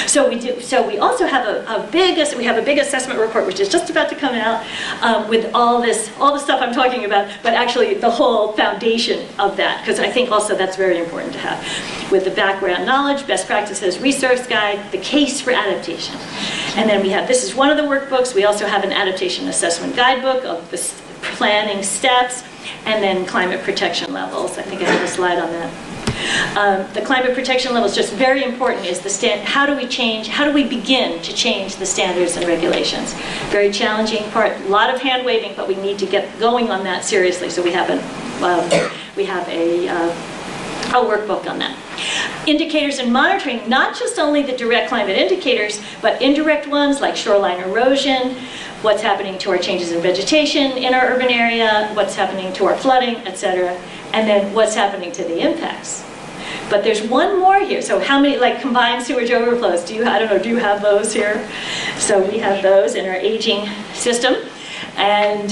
So we also have a big assessment report, which is just about to come out with all the stuff I'm talking about, but actually the whole foundation of that, because I think also that's very important to have, with the background knowledge, best practices, resource guide, the case for adaptation. And then this is one of the workbooks. We also have an adaptation assessment guidebook of the planning steps, and then climate protection levels. I think I have a slide on that. The climate protection level is just very important. Is how do we begin to change the standards and regulations? Very challenging part. A lot of hand waving, but we need to get going on that seriously. So we have a workbook on that. Indicators and monitoring, not just only the direct climate indicators, but indirect ones like shoreline erosion, what's happening to our changes in vegetation in our urban area, what's happening to our flooding, etc., and then what's happening to the impacts. But there's one more here. So how many, like combined sewage overflows, do you have those here? So we have those in our aging system. And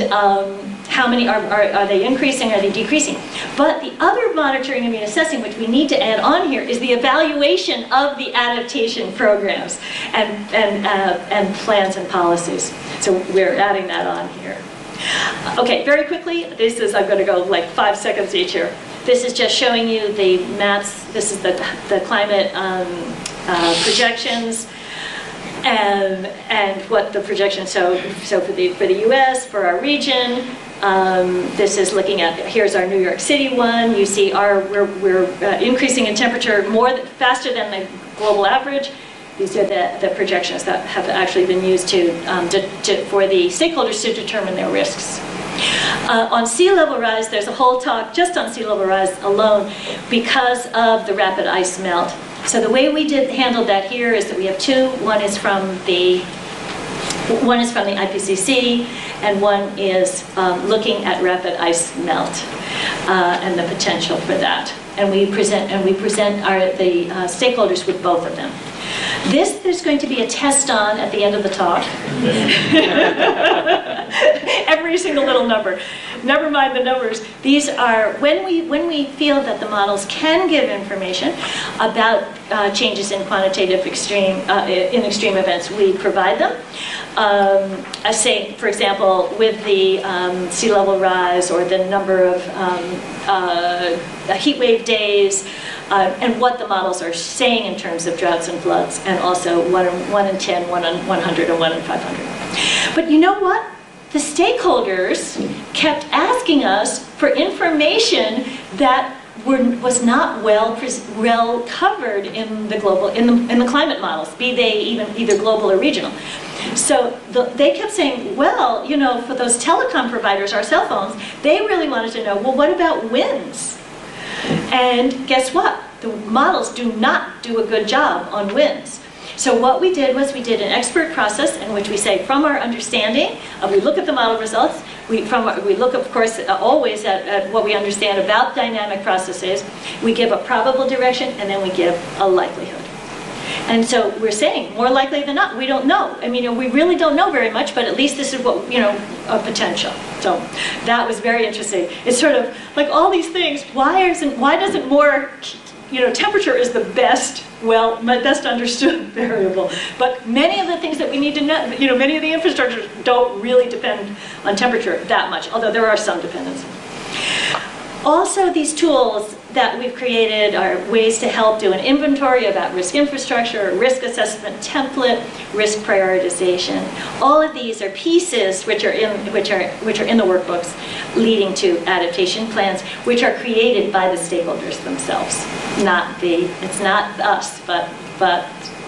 how many are they increasing, are they decreasing? But the other monitoring and assessing, which we need to add on here, is the evaluation of the adaptation programs and plans and policies. So we're adding that on here. Okay, very quickly, I'm going to go like 5 seconds each here. This is just showing you the maps. This is the climate projections. And what the projections, so for the U.S., for our region, this is looking at, here's our New York City one. You see we're increasing in temperature faster than the global average. These are the projections that have actually been used for the stakeholders to determine their risks. On sea level rise, there's a whole talk just on sea level rise alone because of the rapid ice melt. So the way we handled that here is that we have two. One is from the IPCC, and one is looking at rapid ice melt and the potential for that. And we present the stakeholders with both of them. There's going to be a test on at the end of the talk. Every single little number. Never mind the numbers. These are, when we feel that the models can give information about changes in quantitative extreme events, we provide them. I say, for example, with the sea level rise or the number of heat wave days, and what the models are saying in terms of droughts and floods, and also 1 in 10, 1 in 100, and 1 in 500. But you know what? The stakeholders kept asking us for information that was not well covered in the climate models, be they either global or regional. So they kept saying, well, you know, for those telecom providers, our cell phones, they really wanted to know, well, what about winds? And guess what? The models do not do a good job on winds. So what we did was we did an expert process in which we say, from our understanding, we look at the model results, we look, of course, always at what we understand about dynamic processes, we give a probable direction, and then we give a likelihood. And so we're saying, more likely than not, we don't know. I mean, we really don't know very much, but at least this is what, you know, a potential. So that was very interesting. It's sort of like all these things, why doesn't more, you know, temperature is the best, well, my best understood variable. But many of the things that we need to know, you know, many of the infrastructures don't really depend on temperature that much, although there are some dependencies. Also, these tools that we've created are ways to help do an inventory about risk infrastructure, risk assessment template, risk prioritization. All of these are pieces which are in the workbooks leading to adaptation plans, which are created by the stakeholders themselves. It's not us, but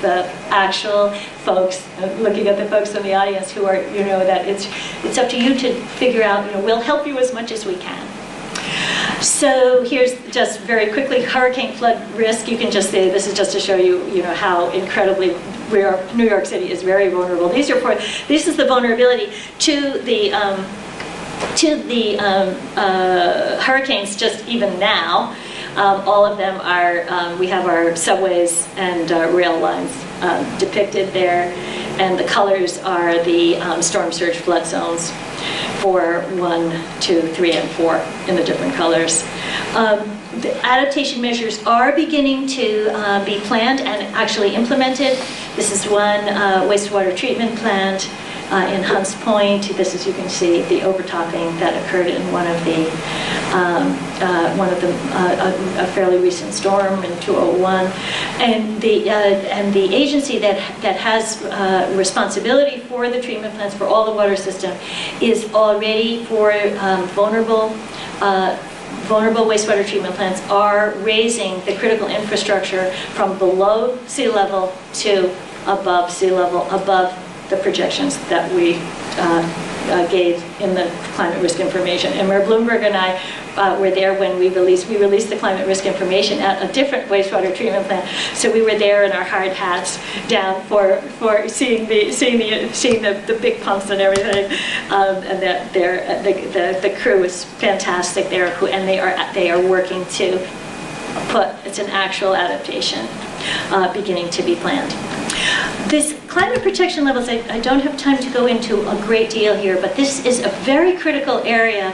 the actual folks, looking at the folks in the audience who are, you know, that it's up to you to figure out, you know, we'll help you as much as we can. So here's just very quickly hurricane flood risk. You can just say, this is just to show you, you know, how incredibly New York City is very vulnerable. This is the vulnerability to the hurricanes just even now. All of them are, we have our subways and rail lines depicted there, and the colors are the storm surge flood zones for 1, 2, 3, and 4 in the different colors. The adaptation measures are beginning to be planned and actually implemented. This is one wastewater treatment plant in Hunts Point. This is, you can see, the overtopping that occurred in a fairly recent storm in 2001, and the agency that has responsibility for the treatment plants for all the water system is already for vulnerable wastewater treatment plants are raising the critical infrastructure from below sea level to above sea level, above the projections that we gave in the climate risk information. And Mayor Bloomberg and I were there when we released the climate risk information at a different wastewater treatment plant. So we were there in our hard hats down for seeing the big pumps and everything. And that the crew is fantastic there, and they are working to it's an actual adaptation beginning to be planned. This climate protection levels, I don't have time to go into a great deal here, but this is a very critical area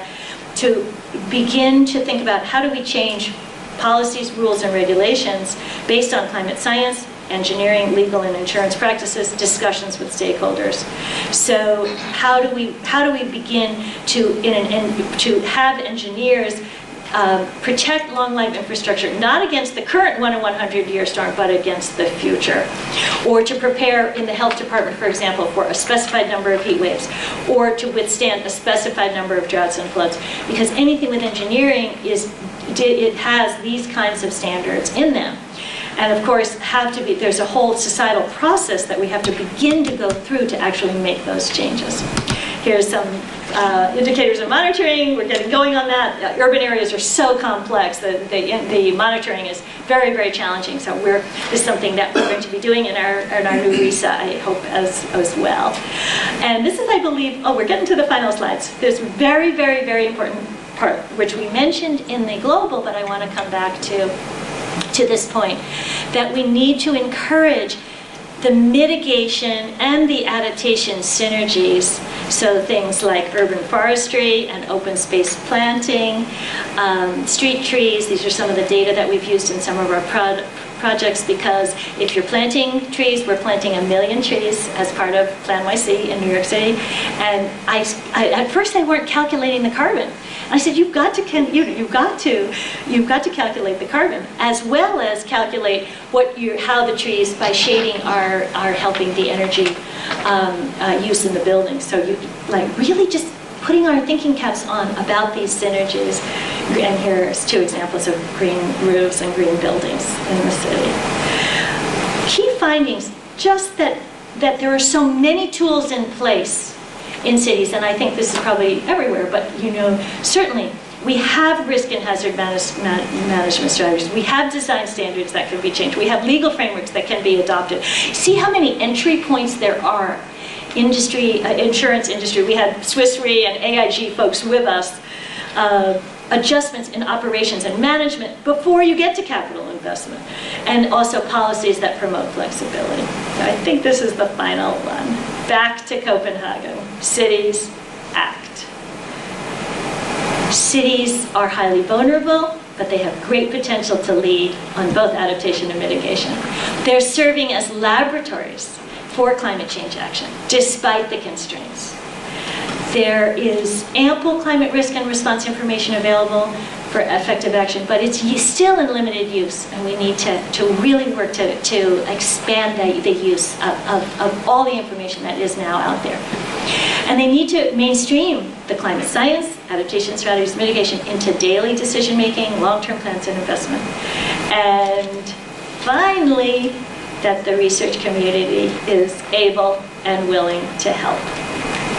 to begin to think about how do we change policies, rules, and regulations based on climate science, engineering, legal, and insurance practices, discussions with stakeholders. So how do we begin to have engineers protect long-life infrastructure, not against the current 1 in 100-year storm, but against the future. Or to prepare in the health department, for example, for a specified number of heat waves, or to withstand a specified number of droughts and floods. Because anything with engineering it has these kinds of standards in them. And of course, there's a whole societal process that we have to begin to go through to actually make those changes. Here's some indicators of monitoring. We're getting going on that. Urban areas are so complex that the monitoring is very, very challenging. So this is something that we're going to be doing in our new RISA, I hope, as well. And this is, I believe, we're getting to the final slides. There's a very, very, very important part, which we mentioned in the global, but I want to come back to this point, that we need to encourage the mitigation and the adaptation synergies. So things like urban forestry and open space planting, street trees. These are some of the data that we've used in some of our projects, because if you're planting trees, we're planting 1 million trees as part of Plan YC in New York City. And at first I weren't calculating the carbon. I said, you've got to calculate the carbon, as well as calculate how the trees, by shading, are helping the energy use in the building. So you really just putting our thinking caps on about these synergies. And here's 2 examples of green roofs and green buildings in the city. Key findings, just that there are so many tools in place in cities, and I think this is probably everywhere, but certainly we have risk and hazard management strategies. We have design standards that can be changed. We have legal frameworks that can be adopted. See how many entry points there are. Insurance industry, we had Swiss Re and AIG folks with us. Adjustments in operations and management before you get to capital investment, and also policies that promote flexibility. So I think this is the final one. Back to Copenhagen. Cities act. Cities are highly vulnerable, but they have great potential to lead on both adaptation and mitigation. They're serving as laboratories for climate change action, despite the constraints. There is ample climate risk and response information available for effective action, but it's still in limited use, and we need to really work to expand the use of all the information that is now out there. And they need to mainstream the climate science, adaptation strategies, mitigation into daily decision-making, long-term plans, and investment. And finally, that the research community is able and willing to help.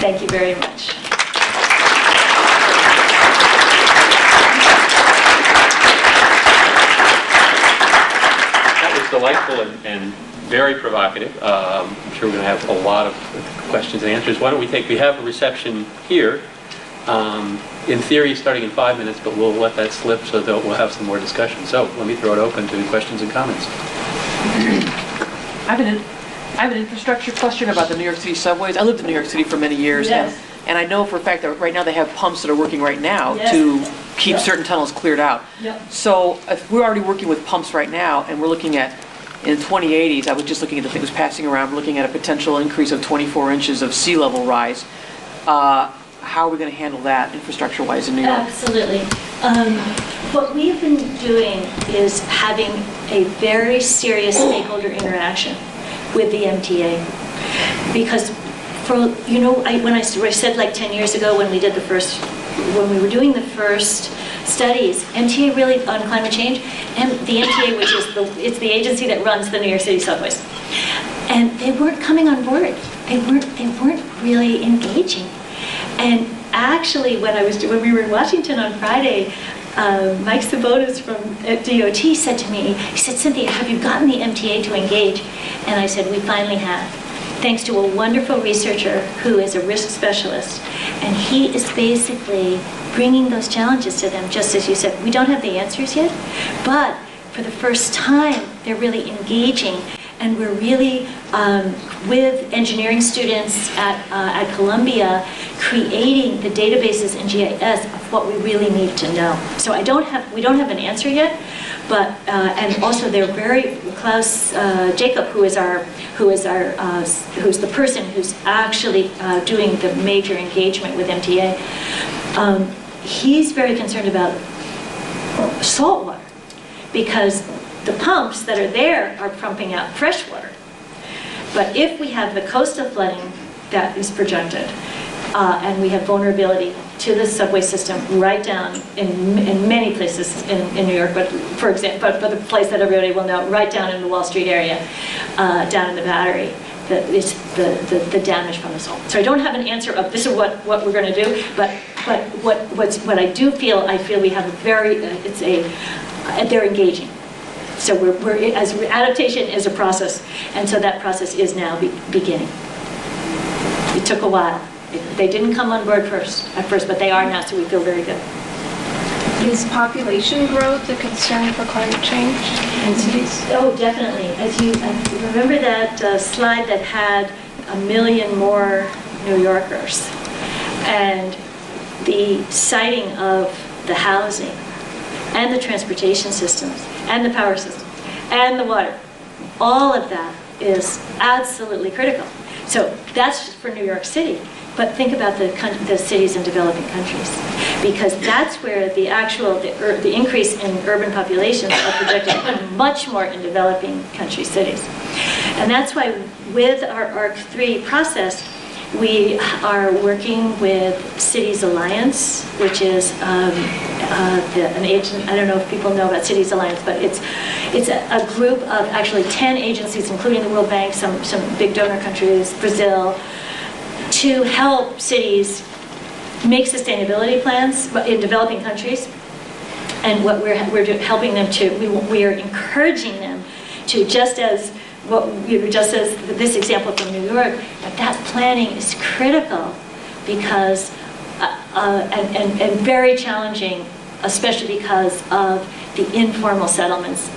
Thank you very much. That was delightful and very provocative. I'm sure we're going to have a lot of questions and answers. Why don't we have a reception here, in theory starting in 5 minutes, but we'll let that slip so that we'll have some more discussion. So let me throw it open to questions and comments. I have an infrastructure question about the New York City subways. I lived in New York City for many years, yes. and I know for a fact that right now they have pumps that are working right now yes. to keep certain tunnels cleared out. Yep. So if we're already working with pumps right now, and we're looking at, in the 2080s, I was just looking at the thing that was passing around, looking at a potential increase of 24 inches of sea level rise. How are we going to handle that infrastructure-wise in New York? Absolutely. What we've been doing is having a very serious stakeholder interaction with the MTA, because when I said like 10 years ago when we were doing the first studies, MTA really on climate change, and the MTA, which is it's the agency that runs the New York City subways, and they weren't coming on board. They weren't really engaging. And actually, when we were in Washington on Friday, Mike Sabonis from DOT said to me, he said, "Cynthia, have you gotten the MTA to engage?" And I said, "We finally have, thanks to a wonderful researcher who is a risk specialist. And he is basically bringing those challenges to them, just as you said. We don't have the answers yet, but for the first time, they're really engaging. And we're really, with engineering students at Columbia, creating the databases in GIS of what we really need to know. So we don't have an answer yet, but and also they're very Klaus Jacob, who's the person who's actually doing the major engagement with MTA. He's very concerned about salt water, because the pumps that are there are pumping out fresh water. But if we have the coastal flooding that is projected, and we have vulnerability to the subway system right down in many places in New York, but for example, but the place that everybody will know, right down in the Wall Street area, down in the Battery, it's the damage from the salt. So I don't have an answer of this is what we're going to do, but what I do feel, I feel we have a very, they're engaging. So as adaptation is a process, and so that process is now beginning. It took a while. They didn't come on board at first, but they are now, so we feel very good. Is population growth a concern for climate change in cities? Oh, definitely. As you remember that slide that had 1 million more New Yorkers, and the siting of the housing, and the transportation systems, and the power system, and the water, all of that is absolutely critical. So that's just for New York City. But think about the cities in developing countries, because that's where the increase in urban populations are projected much more in developing country cities. And that's why with our ARC3 process, we are working with Cities Alliance, which is an agent. I don't know if people know about Cities Alliance, but it's a group of actually 10 agencies, including the World Bank, some big donor countries, Brazil, to help cities make sustainability plans in developing countries. And what we're helping them to, we are encouraging them to, just as this example from New York, that planning is critical, because and very challenging, especially because of the informal settlements,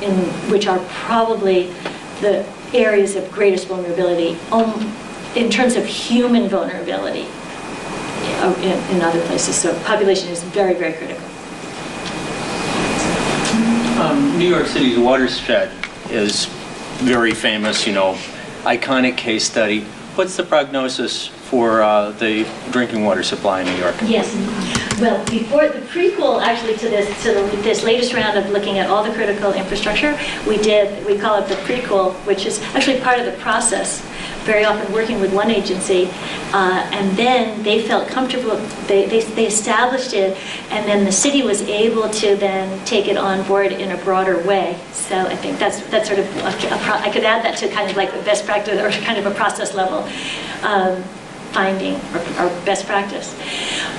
which are probably the areas of greatest vulnerability in terms of human vulnerability in other places. So population is very, very critical. New York City's watershed is very famous, iconic case study. What's the prognosis for the drinking water supply in New York? Yes. Well, before the prequel, actually, to this latest round of looking at all the critical infrastructure, we call it the prequel, which is actually part of the process. Very often working with one agency, and then they felt comfortable. They established it, and then the city was able to then take it on board in a broader way. So I think that's sort of I could add that to kind of like the best practice, or kind of a process level finding or best practice.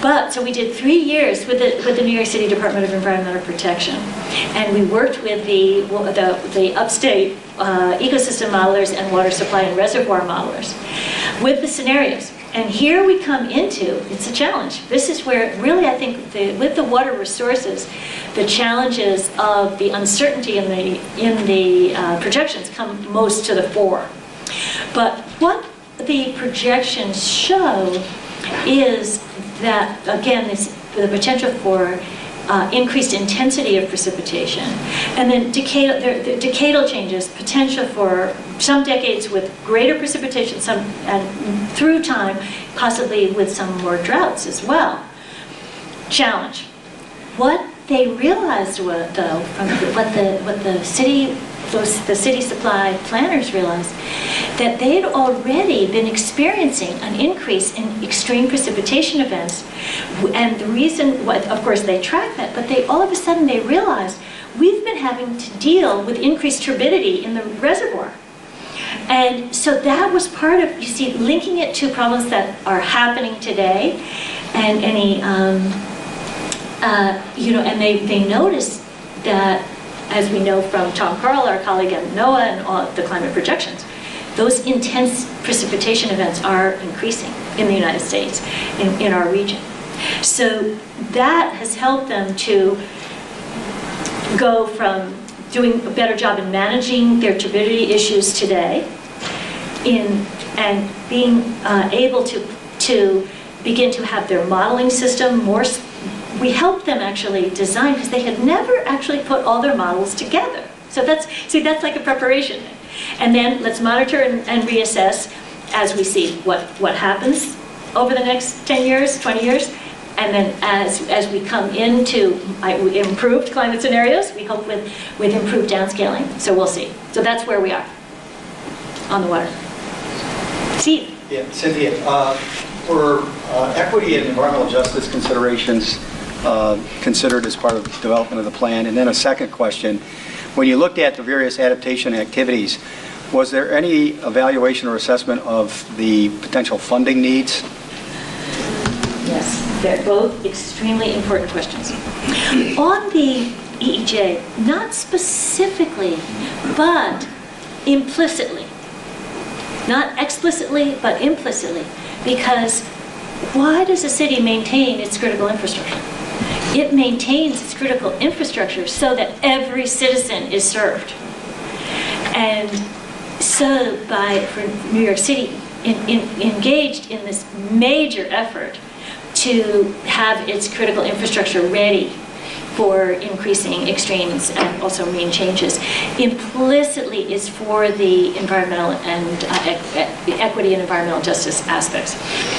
But so we did 3 years with the New York City Department of Environmental Protection, and we worked with the upstate ecosystem modelers and water supply and reservoir modelers with the scenarios. And here we come into, it's a challenge. This is where really I think with the water resources, the challenges of the uncertainty in the projections come most to the fore. But what the projections show is that, again, the potential for increased intensity of precipitation, and then decadal changes, potential for some decades with greater precipitation, and through time, possibly with some more droughts as well. Challenge. What they realized, though, from what the city supply planners realized, that they'd already been experiencing an increase in extreme precipitation events. And the reason, of course, they track that, but all of a sudden they realized we've been having to deal with increased turbidity in the reservoir. And so that was part of, linking it to problems that are happening today, and and they noticed that, as we know from Tom Carl, our colleague at NOAA, and all the climate projections, those intense precipitation events are increasing in the United States, in our region. So that has helped them to go from doing a better job in managing their turbidity issues today, and being able to begin to have their modeling system more. We helped them actually design, because they had never actually put all their models together. So that's like a preparation. And then let's monitor and reassess as we see what happens over the next 10 years, 20 years, And then as we come into improved climate scenarios, we hope with improved downscaling. So we'll see. So that's where we are on the water. Steve? Yeah, Cynthia, were equity and environmental justice considerations considered as part of development of the plan? And then a second question, when you looked at the various adaptation activities, was there any evaluation or assessment of the potential funding needs? Yes, they're both extremely important questions. On the EEJ, not specifically, but implicitly. Not explicitly, but implicitly. Because why does a city maintain its critical infrastructure? It maintains its critical infrastructure so that every citizen is served. And so for New York City, engaged in this major effort to have its critical infrastructure ready for increasing extremes and also mean changes, implicitly is for the environmental and equity and environmental justice aspects.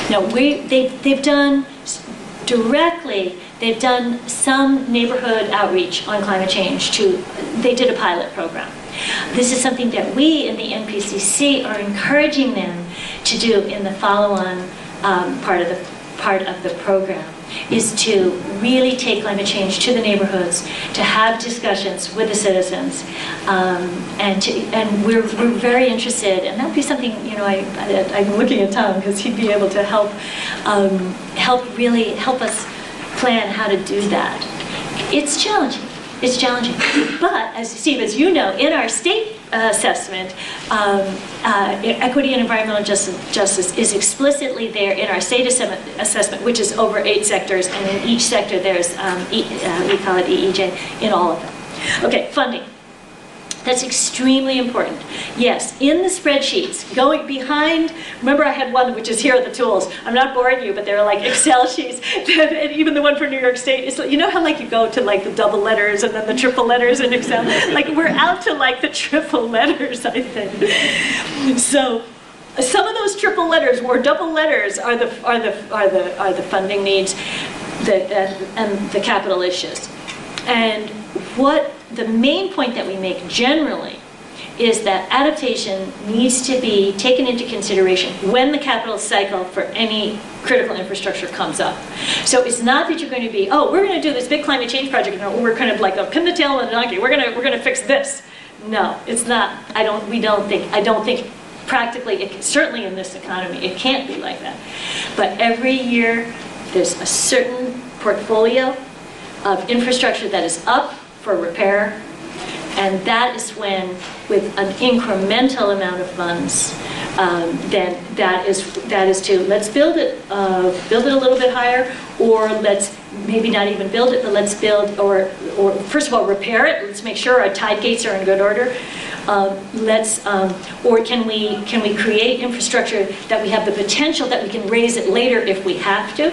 Now, they've done directly, they've done some neighborhood outreach on climate change. They did a pilot program. This is something that we in the NPCC are encouraging them to do in the follow-on part of the program, is to really take climate change to the neighborhoods, to have discussions with the citizens, and we're very interested, and that would be something, I'm looking at Tom because he'd be able to help us plan how to do that. It's challenging. It's challenging. But, Steve, as you know, in our state assessment, equity and environmental justice is explicitly there in our state assessment, which is over 8 sectors, and in each sector there's, we call it EEJ, in all of them. Okay, funding. That's extremely important. Yes, in the spreadsheets, going behind, remember I had one which is here are the tools. I'm not boring you, but they're like Excel sheets. And even the one for New York State, is, you know how like you go to like the double letters and then the triple letters in Excel? Like we're out to like the triple letters, I think. So some of those triple letters or double letters are the funding needs and the capital issues. And what the main point that we make generally is that adaptation needs to be taken into consideration when the capital cycle for any critical infrastructure comes up. So it's not that you're going to be, oh, we're going to do this big climate change project, and we're kind of like a pin the tail on the donkey. We're going to fix this. No, it's not. I don't think practically, certainly in this economy, it can't be like that. But every year, there's a certain portfolio of infrastructure that is up for repair, and that is when, with an incremental amount of funds, then that is to let's build it a little bit higher, or let's maybe not even build it, but let's build or first of all repair it. Let's make sure our tide gates are in good order. Or can we create infrastructure that we have the potential that we can raise it later if we have to?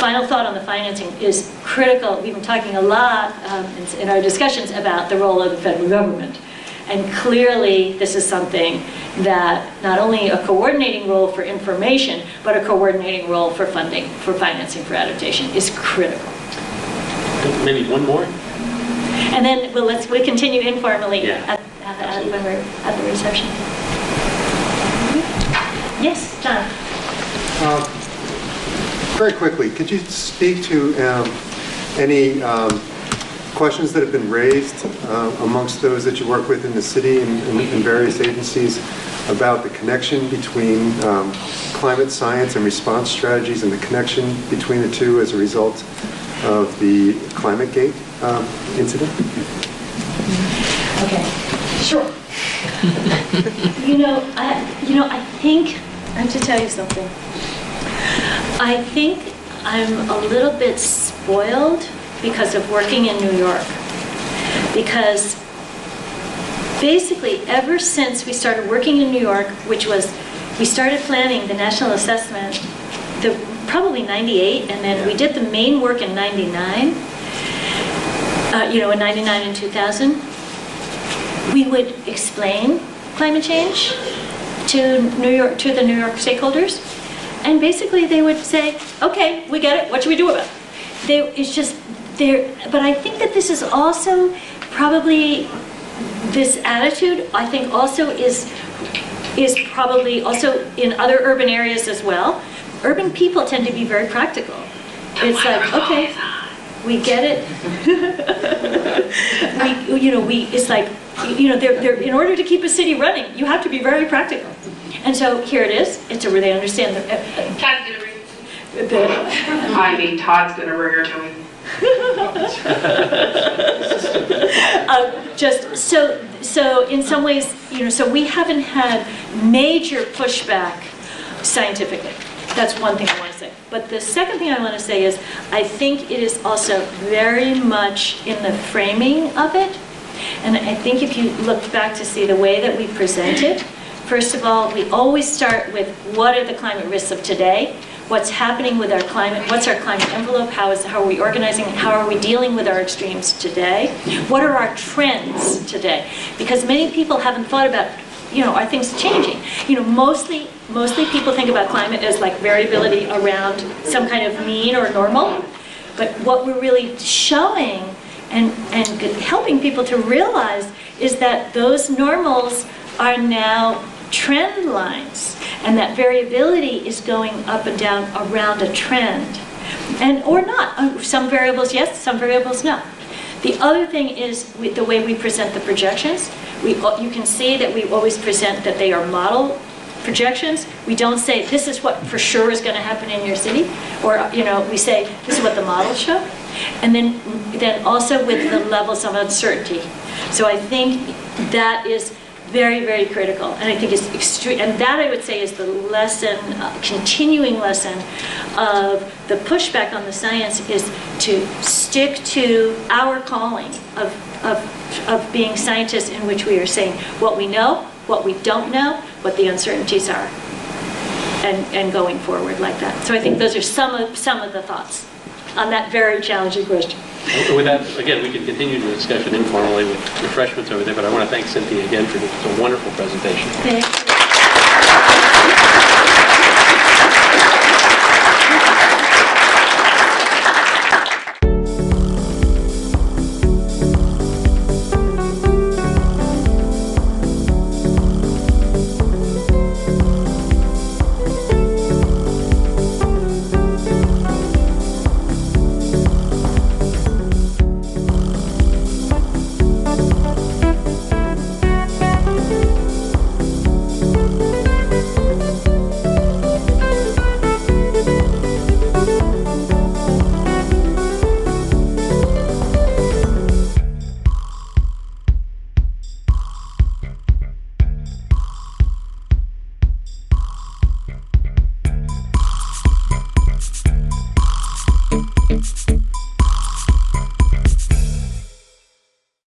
Final thought on the financing is critical. We've been talking a lot in our discussions about the role of the federal government. And clearly, this is something that not only a coordinating role for information, but a coordinating role for funding, for financing for adaptation is critical. Maybe one more? And then we'll continue informally Yeah. when we're at the reception. Yes, John. Very quickly, could you speak to any questions that have been raised amongst those that you work with in the city and various agencies about the connection between climate science and response strategies and the connection between the two as a result of the ClimateGate incident? Okay, sure. I think I have to tell you something. I think I'm a little bit spoiled because of working in New York. Because basically, ever since we started working in New York, which was, we started planning the national assessment, probably 98, and then we did the main work in 99, in 99 and 2000. We would explain climate change to the New York stakeholders. And basically they would say, okay, we get it, what should we do about it? It's just, but I think that this is also probably, this attitude, I think also is probably also in other urban areas as well. Urban people tend to be very practical. It's like, okay, we get it. It's like, in order to keep a city running, you have to be very practical. And so here it is. It's where they understand Todd's gonna read. Todd's gonna ring her to me. So in some ways, so we haven't had major pushback scientifically. That's one thing I want to say. But the second thing I want to say is, I think it is also very much in the framing of it. And I think if you look back to see the way that we present it, first of all, we always start with what are the climate risks of today? What's happening with our climate? What's our climate envelope? How are we organizing? How are we dealing with our extremes today? What are our trends today? Because many people haven't thought about, are things changing? Mostly people think about climate as like variability around some kind of mean or normal. But what we're really showing and helping people to realize is that those normals are now trend lines, and that variability is going up and down around a trend, or not. Some variables yes, some variables no. The other thing is the way we present the projections. You can see that we always present that they are model projections. We don't say this is what for sure is going to happen in your city, or we say this is what the models show, and then also with the levels of uncertainty. So I think that is very, very critical, and I think it's extreme. And that I would say is the lesson, continuing lesson of the pushback on the science is to stick to our calling of being scientists, in which we are saying what we know, what we don't know, what the uncertainties are, and going forward like that. So I think those are some of the thoughts on that very challenging question. With that, again, we can continue the discussion informally with refreshments over there, but I want to thank Cynthia again for this wonderful presentation. Thank you.